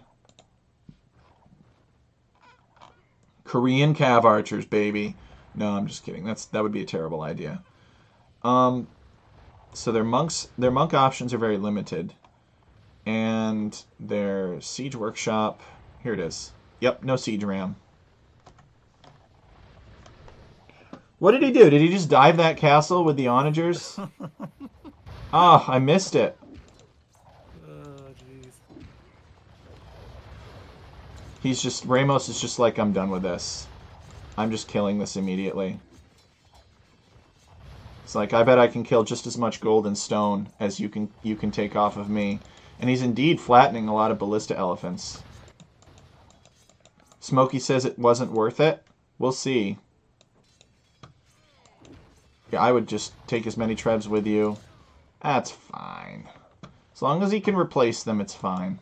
Korean cav archers, baby. No, I'm just kidding. That would be a terrible idea. So their monk options are very limited. And their siege workshop, here it is. Yep, no siege ram. What did he do? Did he just dive that castle with the onagers? Oh, I missed it. Ramos is just like, I'm done with this. I'm just killing this immediately. It's like, I bet I can kill just as much gold and stone as you can take off of me. And he's indeed flattening a lot of ballista elephants. Smokey says it wasn't worth it. We'll see. Yeah, I would just take as many trebs with you. That's fine. As long as he can replace them, it's fine.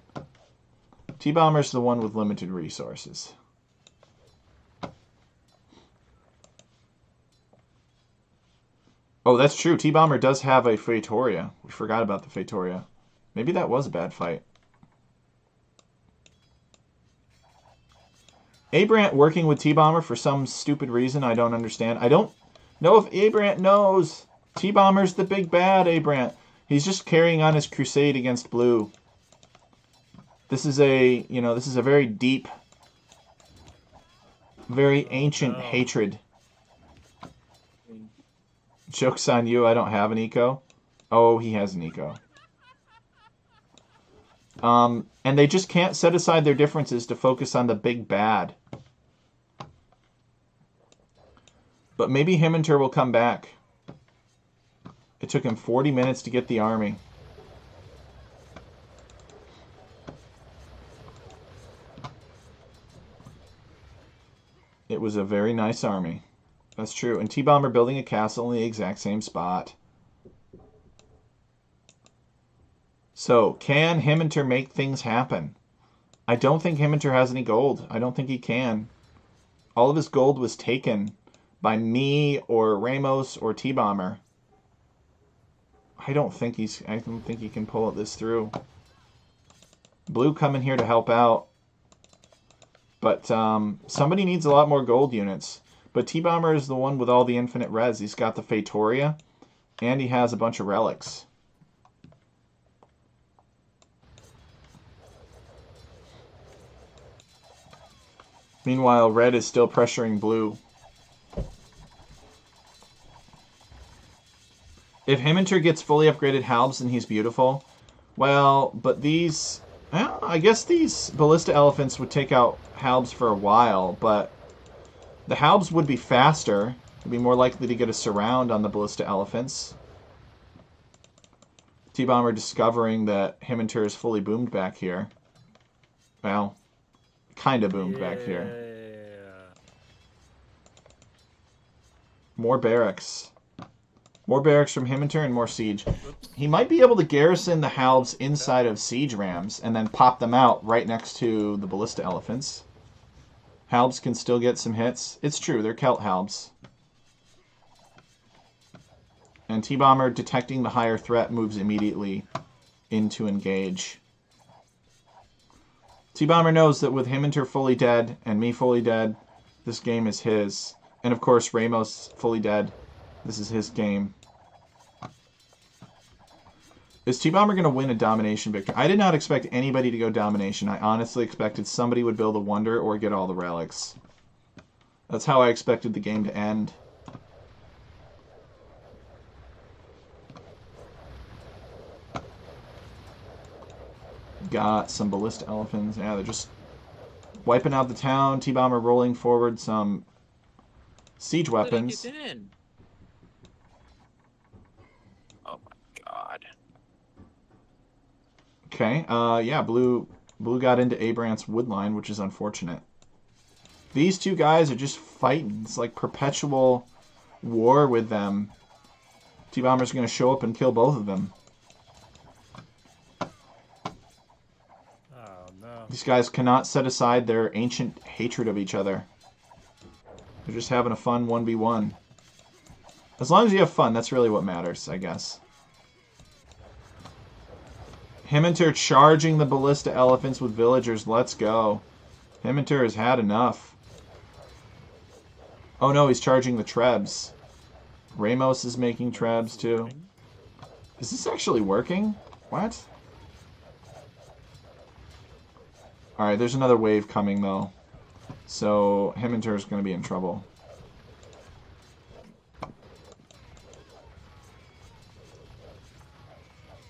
T-Bomber's the one with limited resources. Oh, that's true. T-Bomber does have a Feitoria. We forgot about the Feitoria. Maybe that was a bad fight. Abrant working with T-Bomber for some stupid reason I don't understand. I don't know if Abrant knows. T-Bomber's the big bad, Abrant. He's just carrying on his crusade against Blue. This is a very deep, very ancient hatred. Joke's on you, I don't have an eco. Oh, he has an eco. And they just can't set aside their differences to focus on the big bad. But maybe Himminter will come back. It took him 40 minutes to get the army. It was a very nice army. That's true. And T-Bomber building a castle in the exact same spot. So, can Himminter make things happen? I don't think Himminter has any gold. I don't think he can. All of his gold was taken by me or Ramos or T-Bomber. I don't think he can pull this through. Blue coming here to help out. But somebody needs a lot more gold units. But T-Bomber is the one with all the infinite res. He's got the Feitoria, and he has a bunch of relics. Meanwhile, red is still pressuring blue. If Himminter gets fully upgraded Halbs, then he's beautiful. Well, but these... Well, I guess these Ballista Elephants would take out Halbs for a while, but the Halbs would be faster. Would be more likely to get a surround on the Ballista Elephants. T-Bomber discovering that Himminter is fully boomed back here. Well, kind of boomed back here. More barracks. More barracks from Himminter and more siege. He might be able to garrison the Halbs inside of siege rams and then pop them out right next to the Ballista Elephants. Halbs can still get some hits. It's true, they're Celt Halbs. And T-Bomber, detecting the higher threat, moves immediately in to engage. T-Bomber knows that with Himminter fully dead and me fully dead, this game is his. And of course, Ramos fully dead. This is his game. Is T-Bomber going to win a domination victory? I did not expect anybody to go domination. I honestly expected somebody would build a wonder or get all the relics. That's how I expected the game to end. Got some Ballista Elephants. Yeah, they're just wiping out the town. T-Bomber rolling forward some siege weapons. Get in? Oh my god. Okay, yeah, blue got into Abrant's woodline, which is unfortunate. These two guys are just fighting. It's like perpetual war with them. T-Bomber's going to show up and kill both of them. Oh, no. These guys cannot set aside their ancient hatred of each other. They're just having a fun 1v1. As long as you have fun, that's really what matters, I guess. Himminter charging the Ballista Elephants with villagers. Let's go. Himminter has had enough. Oh no, he's charging the Trebs. Ramos is making Trebs too. Is this actually working? What? Alright, there's another wave coming though. So Himminter is going to be in trouble.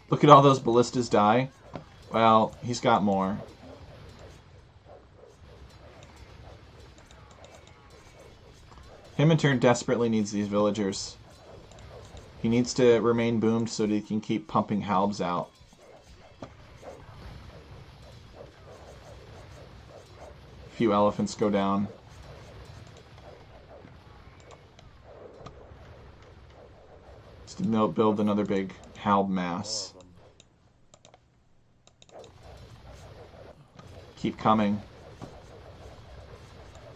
Look at all those ballistas die. Well, he's got more. Himminter desperately needs these villagers. He needs to remain boomed so that he can keep pumping Halbs out. A few elephants go down. Just to build another big Halb mass. Keep coming.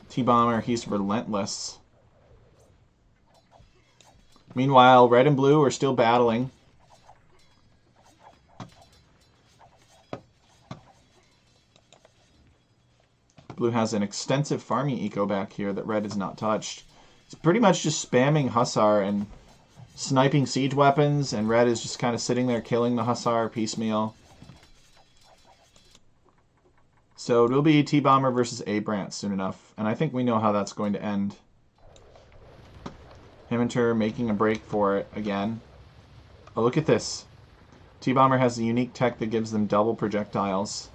T-Bomber, he's relentless. Meanwhile, red and blue are still battling. Blue has an extensive farming eco back here that red has not touched. It's pretty much just spamming Hussar and sniping siege weapons, and red is just kind of sitting there killing the Hussar piecemeal. So it will be T-Bomber versus Abrant soon enough, and I think we know how that's going to end. Himminter making a break for it again. Oh, look at this. T-Bomber has a unique tech that gives them double projectiles.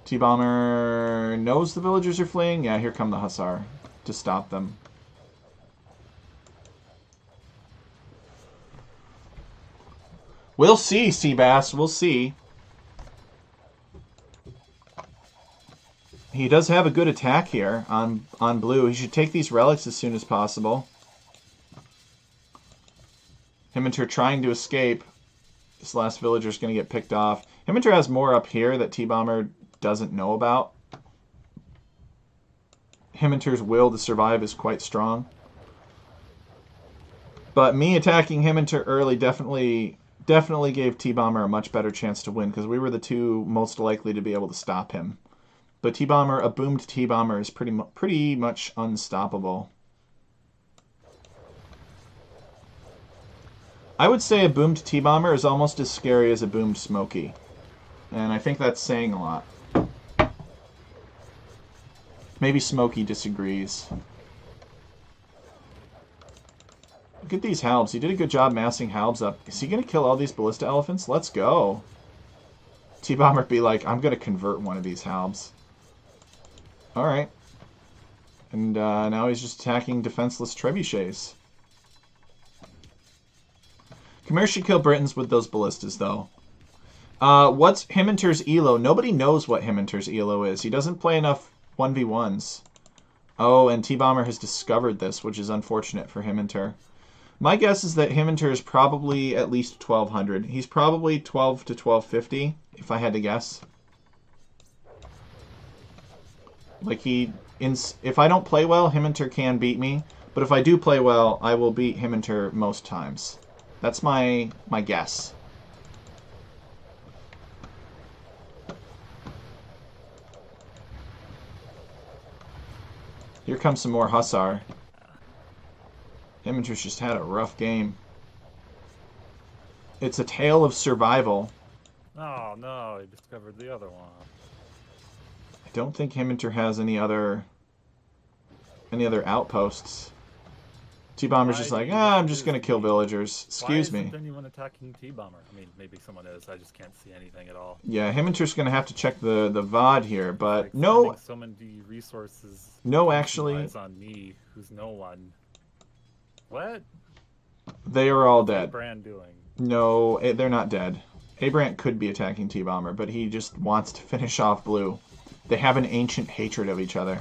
T-Bomber knows the villagers are fleeing. Yeah, here come the Hussar to stop them. We'll see, Seabass. We'll see. He does have a good attack here on blue. He should take these relics as soon as possible. Himminter trying to escape. This last villager is going to get picked off. Himminter has more up here that T-Bomber doesn't know about. Himminter's will to survive is quite strong. But me attacking Himminter early definitely gave T-Bomber a much better chance to win, because we were the two most likely to be able to stop him. But T-Bomber, a boomed T-Bomber is pretty much unstoppable. I would say a boomed T-Bomber is almost as scary as a boomed Smokey. And I think that's saying a lot. Maybe Smokey disagrees. Look at these halbs. He did a good job massing halbs up. Is he going to kill all these ballista elephants? Let's go. T-Bomber be like, I'm going to convert one of these halbs. Alright. And now he's just attacking defenseless trebuchets. Khmer should kill Britons with those ballistas, though. What's Himinter's ELO? Nobody knows what Himinter's ELO is. He doesn't play enough 1v1s. Oh, and T-Bomber has discovered this, which is unfortunate for Himinter. My guess is that Himinter is probably at least 1200. He's probably 12 to 1250, if I had to guess. Like, if I don't play well, Himinter can beat me. But if I do play well, I will beat Himinter most times. That's my guess. Here comes some more Hussar. Himinter's just had a rough game. It's a tale of survival. Oh no, he discovered the other one. I don't think Himinter has any other outposts. T-Bomber's just like, I'm just gonna kill villagers. Excuse me. Why isn't anyone attacking T-Bomber? I mean, maybe someone is. I just can't see anything at all. Yeah, Himinter's gonna have to check the VOD here, but Like no. So many resources. No, actually, relies on me, who's no one. What? they are all What's dead. Brand doing? No, they're not dead. Abrant could be attacking T-Bomber, but he just wants to finish off Blue. They have an ancient hatred of each other.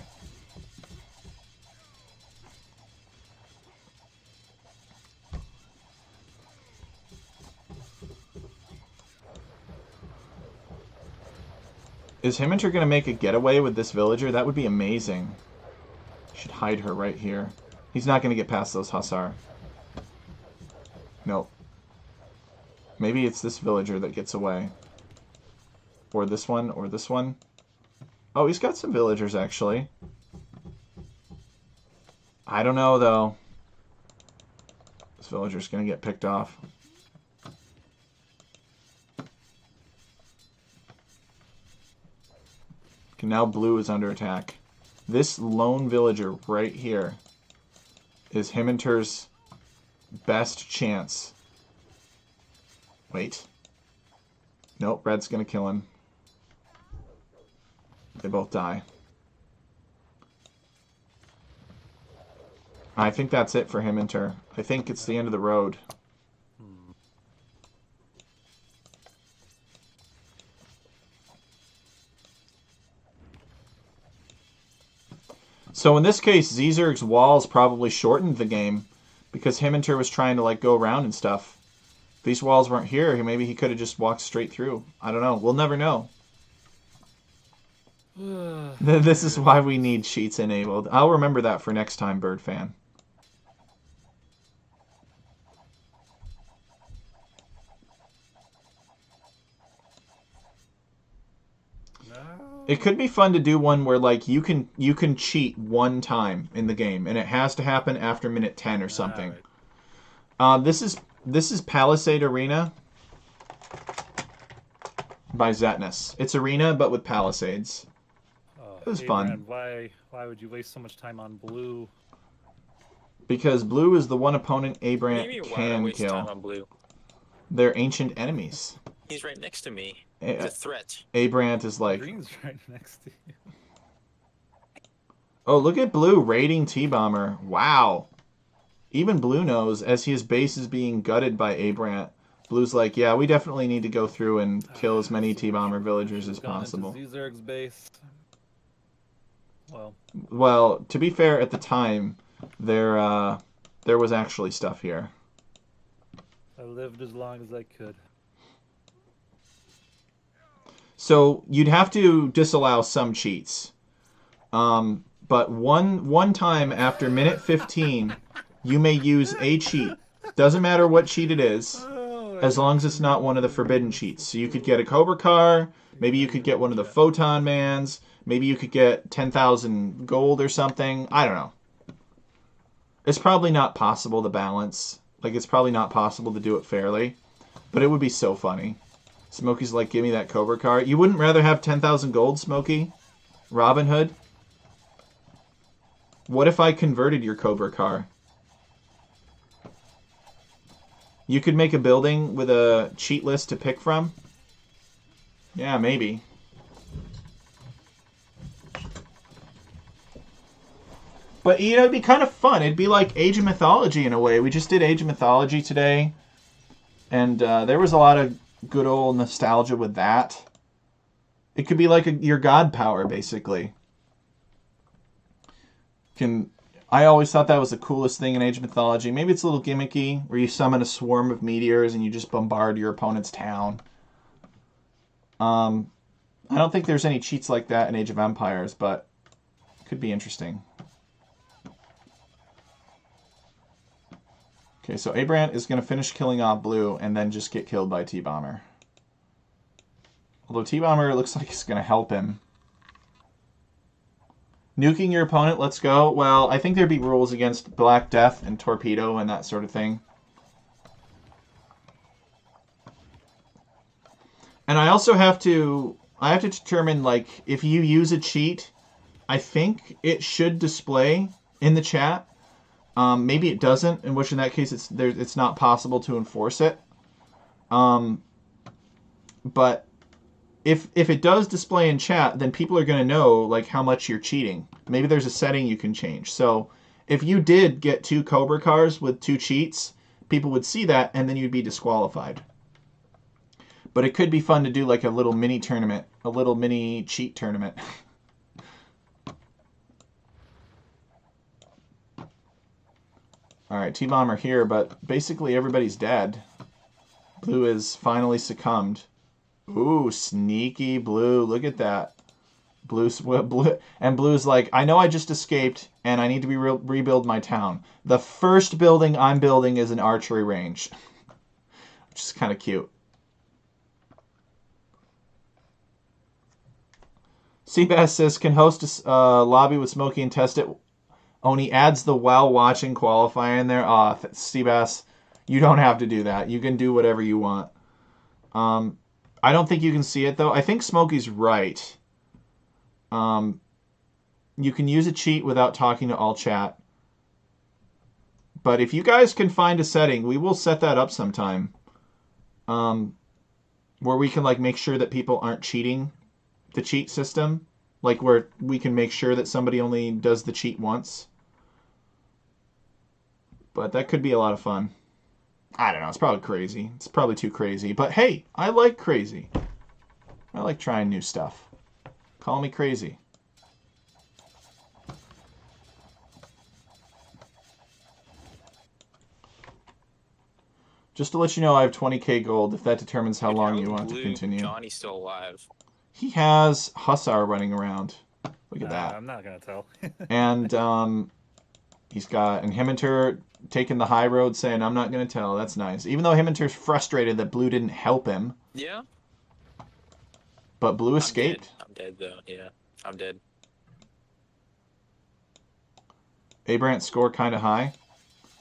Is Himinter going to make a getaway with this villager? That would be amazing. Should hide her right here. He's not going to get past those Hussar. Nope. Maybe it's this villager that gets away. Or this one, or this one. Oh, he's got some villagers, actually. I don't know, though. This villager's going to get picked off. Okay, now Blue is under attack. This lone villager right here is Himinter's best chance. Wait. Nope, Red's gonna kill him. They both die. I think that's it for Himinter. I think it's the end of the road. So in this case, Zerg's walls probably shortened the game because Himinter was trying to like go around and stuff. If these walls weren't here, maybe he could have just walked straight through. I don't know. We'll never know. This is why we need cheats enabled. I'll remember that for next time, Bird Fan. It could be fun to do one where like you can cheat one time in the game, and it has to happen after minute 10 or something. This is Palisade Arena by Zetnus. It's Arena but with Palisades. It was fun. Why would you waste so much time on Blue? Because Blue is the one opponent Abrant Maybe why can waste kill. time on Blue? They're ancient enemies. He's right next to me. He's a threat. Abrant is like, Green's right next to you. oh, look at Blue raiding T-Bomber. Wow. Even Blue knows, as his base is being gutted by Abrant, Blue's like, yeah, we definitely need to go through and kill as many T-Bomber villagers as possible. Zerg's base. Well, to be fair, at the time, there was actually stuff here. I lived as long as I could. So you'd have to disallow some cheats. But one time after minute 15, you may use a cheat. Doesn't matter what cheat it is, as long as it's not one of the forbidden cheats. So you could get a Cobra Car, maybe you could get one of the Photon Mans, maybe you could get 10,000 gold or something. I don't know. It's probably not possible to balance. Like, it's probably not possible to do it fairly. But it would be so funny. Smokey's like, give me that Cobra Car. You wouldn't rather have 10,000 gold, Smokey? Robin Hood? What if I converted your Cobra car? You could make a building with a cheat list to pick from? Yeah, maybe. But, you know, it'd be kind of fun. It'd be like Age of Mythology in a way. We just did Age of Mythology today. And there was a lot of good old nostalgia with that. It could be like your god power, basically. I always thought that was the coolest thing in Age of Mythology. Maybe it's a little gimmicky, where you summon a swarm of meteors and you just bombard your opponent's town. I don't think there's any cheats like that in Age of Empires, but it could be interesting. Okay, so Abrant is going to finish killing off Blue and then just get killed by T-Bomber. Although T-Bomber looks like he's going to help him. Nuking your opponent, let's go. Well, I think there'd be rules against Black Death and Torpedo and that sort of thing. And I also have to determine, like, if you use a cheat, I think it should display in the chat. Maybe it doesn't, in which in that case it's not possible to enforce it. But if it does display in chat, then people are going to know like how much you're cheating. Maybe there's a setting you can change. So if you did get 2 Cobra cars with 2 cheats, people would see that and then you'd be disqualified. But it could be fun to do like a little mini tournament, a little mini cheat tournament. Alright, T-Bomber here, but basically everybody's dead. Blue is finally succumbed. Ooh, sneaky Blue. Look at that. Blue's like, I know I just escaped, and I need to rebuild my town. The first building I'm building is an archery range. Which is kind of cute. Seabass says, can host a lobby with Smokey and test it. Oni adds the while watching qualifier in there. Seabass, you don't have to do that. You can do whatever you want. I don't think you can see it, though. I think Smokey's right. You can use a cheat without talking to all chat. But if you guys can find a setting, we will set that up sometime. Where we can like make sure that people aren't cheating the cheat system. Like where we can make sure that somebody only does the cheat once. But that could be a lot of fun. I don't know. It's probably crazy. It's probably too crazy. But hey, I like crazy. I like trying new stuff. Call me crazy. Just to let you know, I have 20k gold, if that determines how long you want to continue. Johnny's still alive. He has Hussar running around. Look at that. I'm not going to tell. And he's got Himminter taking the high road saying, I'm not going to tell. That's nice. Even though Himminter's frustrated that Blue didn't help him. Yeah. But Blue escaped. I'm dead, though. Yeah, I'm dead. Abrant's score kind of high.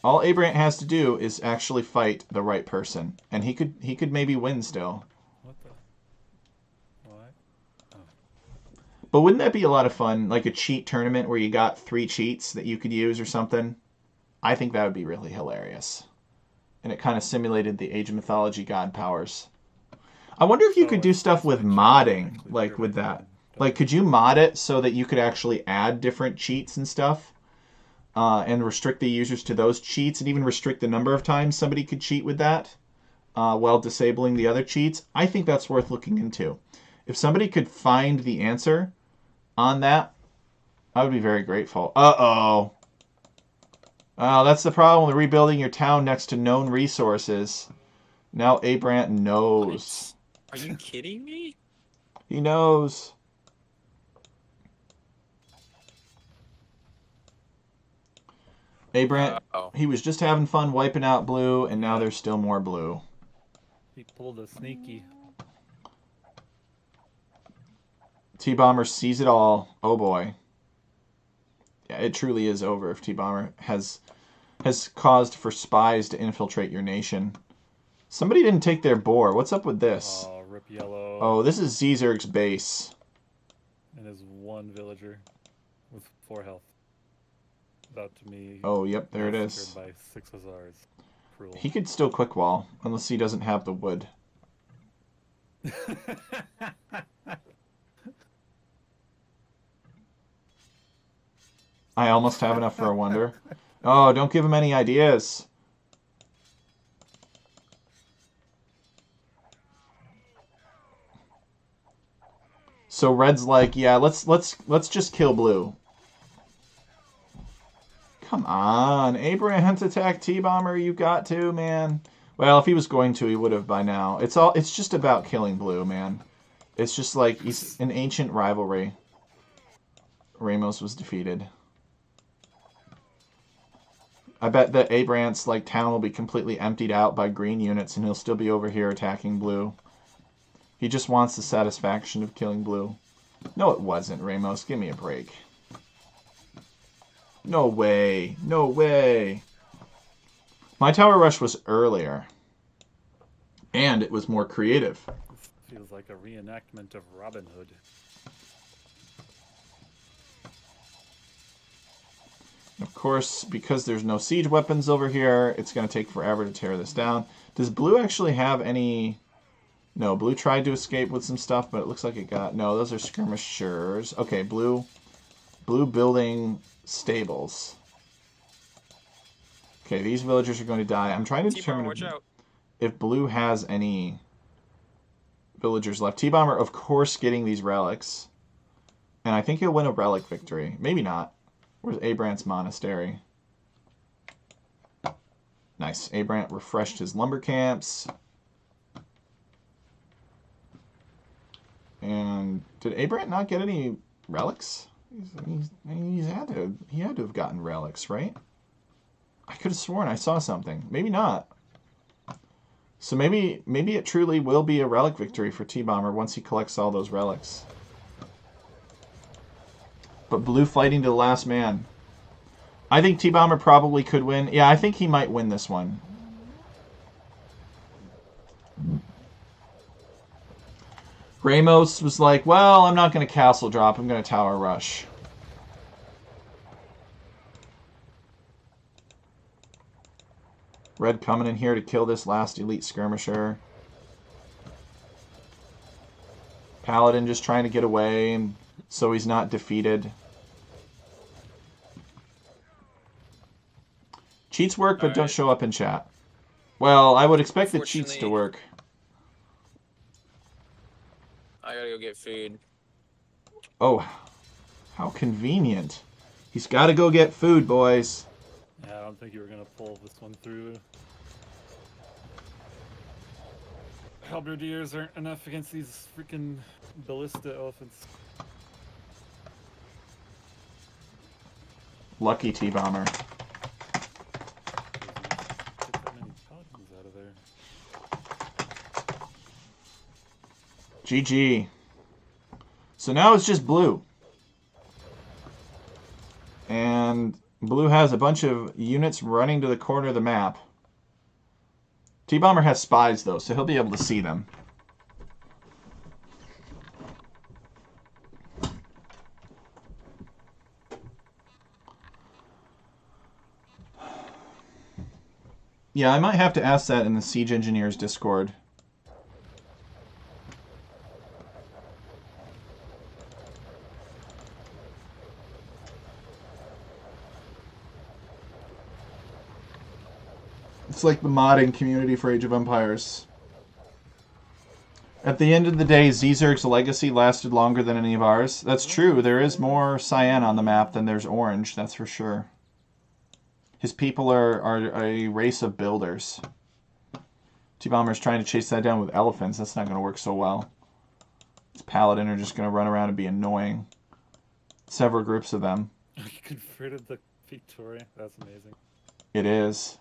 All Abrant has to do is actually fight the right person. And he could maybe win still. What the? What? Oh. But wouldn't that be a lot of fun? Like a cheat tournament where you got 3 cheats that you could use or something? I think that would be really hilarious. And it kind of simulated the Age of Mythology god powers. I wonder if you could do stuff with modding, like with that. Like, could you mod it so that you could actually add different cheats and stuff? And restrict the users to those cheats, and even restrict the number of times somebody could cheat with that while disabling the other cheats? I think that's worth looking into. If somebody could find the answer on that, I would be very grateful. Uh-oh. Oh, that's the problem with rebuilding your town next to known resources. Now Abrant knows. Are you kidding me? He knows. Abrant, he was just having fun wiping out Blue, and now there's still more Blue. He pulled a sneaky. T-Bomber sees it all. Oh boy. Yeah, it truly is over if T-Bomber has caused for spies to infiltrate your nation. Somebody didn't take their boar. What's up with this? Oh, rip yellow. Oh, this is Zerg's base. And there's one villager with 4 health. about to me. Oh, yep, there it is. Massacred by 6 Hussars. Cruel. He could still quick wall, unless he doesn't have the wood. I almost have enough for a wonder. Oh, don't give him any ideas. So Red's like, yeah, let's just kill Blue. Come on, Abraham to attack T-Bomber, you got to, man. Well, if he was going to, he would have by now. It's just about killing Blue, man. It's just like he's an ancient rivalry. Ramos was defeated. I bet that Abrant's like town will be completely emptied out by green units and he'll still be over here attacking Blue. He just wants the satisfaction of killing Blue. No, it wasn't, Ramos. Give me a break. No way. No way. My tower rush was earlier. And it was more creative. This feels like a reenactment of Robin Hood. Of course, because there's no siege weapons over here, it's going to take forever to tear this down. Does Blue actually have any... No, Blue tried to escape with some stuff, but it looks like it got... No, those are skirmishers. Okay, Blue building stables. Okay, these villagers are going to die. I'm trying to determine if Blue has any villagers left. T-Bomber, of course, getting these relics. And I think he'll win a relic victory. Maybe not. Where's Abrant's monastery? Nice. Abrant refreshed his lumber camps. And did Abrant not get any relics? He had to have gotten relics, right? I could have sworn I saw something. Maybe not. So maybe it truly will be a relic victory for T-Bomber once he collects all those relics. But Blue fighting to the last man. I think T-Bomber probably could win. Yeah, I think he might win this one. Ramos was like, well, I'm not going to castle drop. I'm going to tower rush. Red coming in here to kill this last elite skirmisher. Paladin just trying to get away and so he's not defeated. Cheats work, but don't show up in chat. Well, I would expect the cheats to work. I gotta go get food. Oh, how convenient. He's got to go get food, boys. Yeah, I don't think you were gonna pull this one through. Halberdiers aren't enough against these freaking ballista elephants. Lucky T-Bomber. Get that many paladins out of there. GG. So now it's just Blue. And Blue has a bunch of units running to the corner of the map. T-Bomber has spies, though, so he'll be able to see them. Yeah, I might have to ask that in the Siege Engineers Discord. It's like the modding community for Age of Empires. At the end of the day, Zerg's legacy lasted longer than any of ours. That's true. There is more cyan on the map than there's orange, that's for sure. His people are a race of builders. T-Bomber's trying to chase that down with elephants. That's not going to work so well. His Paladin are just going to run around and be annoying. Several groups of them. You converted the Victoria. That's amazing. It is.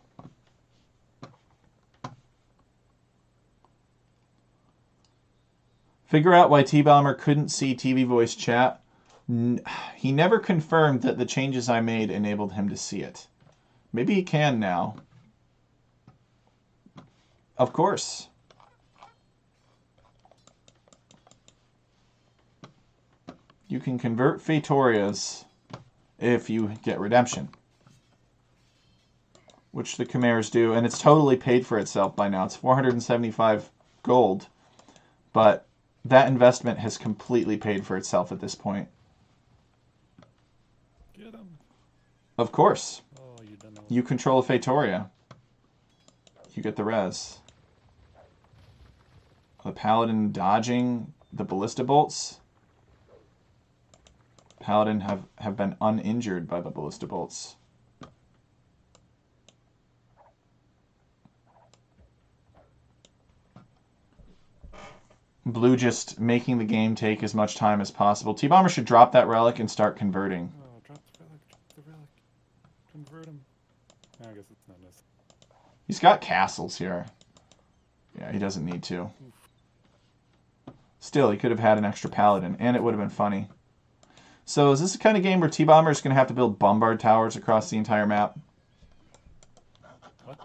Figure out why T-Bomber couldn't see TV voice chat. He never confirmed that the changes I made enabled him to see it. Maybe he can now. Of course. You can convert Fetorias if you get redemption. which the Chimeras do, and it's totally paid for itself by now. It's 475 gold, but that investment has completely paid for itself at this point. Get him. Of course. Oh, you don't know. You control a Phaetoria. You get the res. The Paladin dodging the Ballista Bolts. Paladin have been uninjured by the Ballista Bolts. Blue just making the game take as much time as possible. T-Bomber should drop that relic and start converting. Oh, drop the relic, drop the relic. Convert him. I guess it's not necessary. He's got castles here. Yeah, he doesn't need to. Still, he could have had an extra Paladin, and it would have been funny. So is this the kind of game where T-Bomber is going to have to build bombard towers across the entire map? What?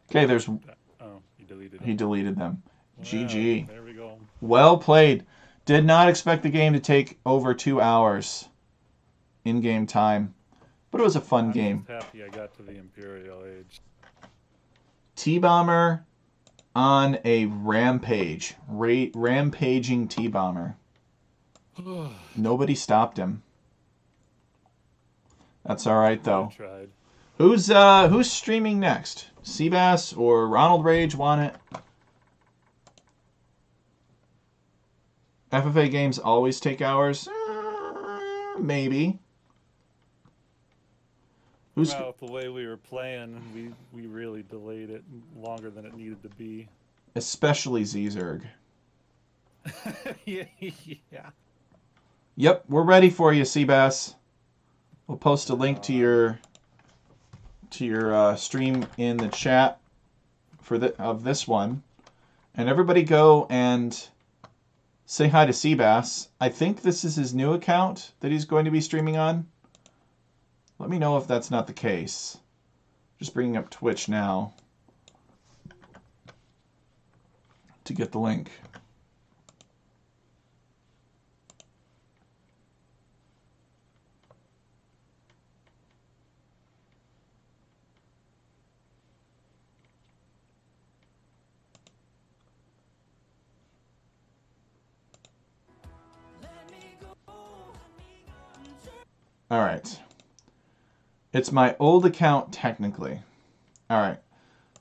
Okay, there's... Oh, he deleted it. He deleted them. Well, GG. There we go. Well played. Did not expect the game to take over 2 hours in-game time. But it was a fun game. I'm just happy I got to the Imperial Age. T-Bomber on a rampage. Rampaging T-Bomber. Nobody stopped him. That's all right, though. I tried. Who's streaming next? Seabass or Ronald Rage want it? FFA games always take hours? Maybe. Who's Well, the way we were playing, we really delayed it longer than it needed to be. especially Zerg? Yeah. Yep, we're ready for you, Seabass. We'll post a link to your stream in the chat of this one, and everybody go and say hi to Seabass. I think this is his new account that he's going to be streaming on. Let me know if that's not the case. Just bringing up Twitch now to get the link. All right. It's my old account technically. All right.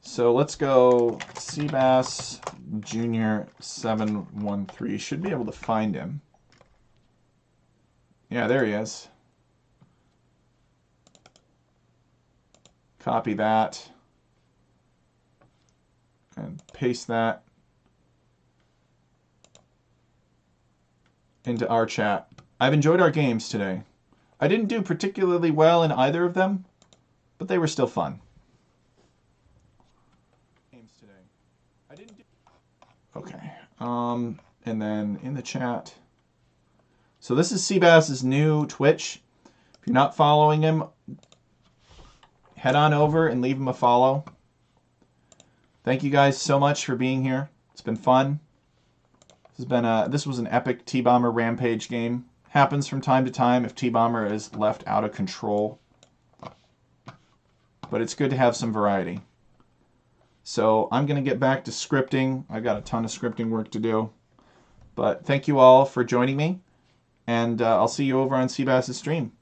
So let's go Seabass Junior 713. Should be able to find him. Yeah, there he is. Copy that. And paste that into our chat. I've enjoyed our games today. I didn't do particularly well in either of them, but they were still fun. Okay. And then in the chat. So this is Seabass's new Twitch. If you're not following him, head on over and leave him a follow. Thank you guys so much for being here. It's been fun. This was an epic T-Bomber Rampage game. Happens from time to time if T-Bomber is left out of control. But it's good to have some variety. So I'm going to get back to scripting. I've got a ton of scripting work to do. But thank you all for joining me. And I'll see you over on Seabass's stream.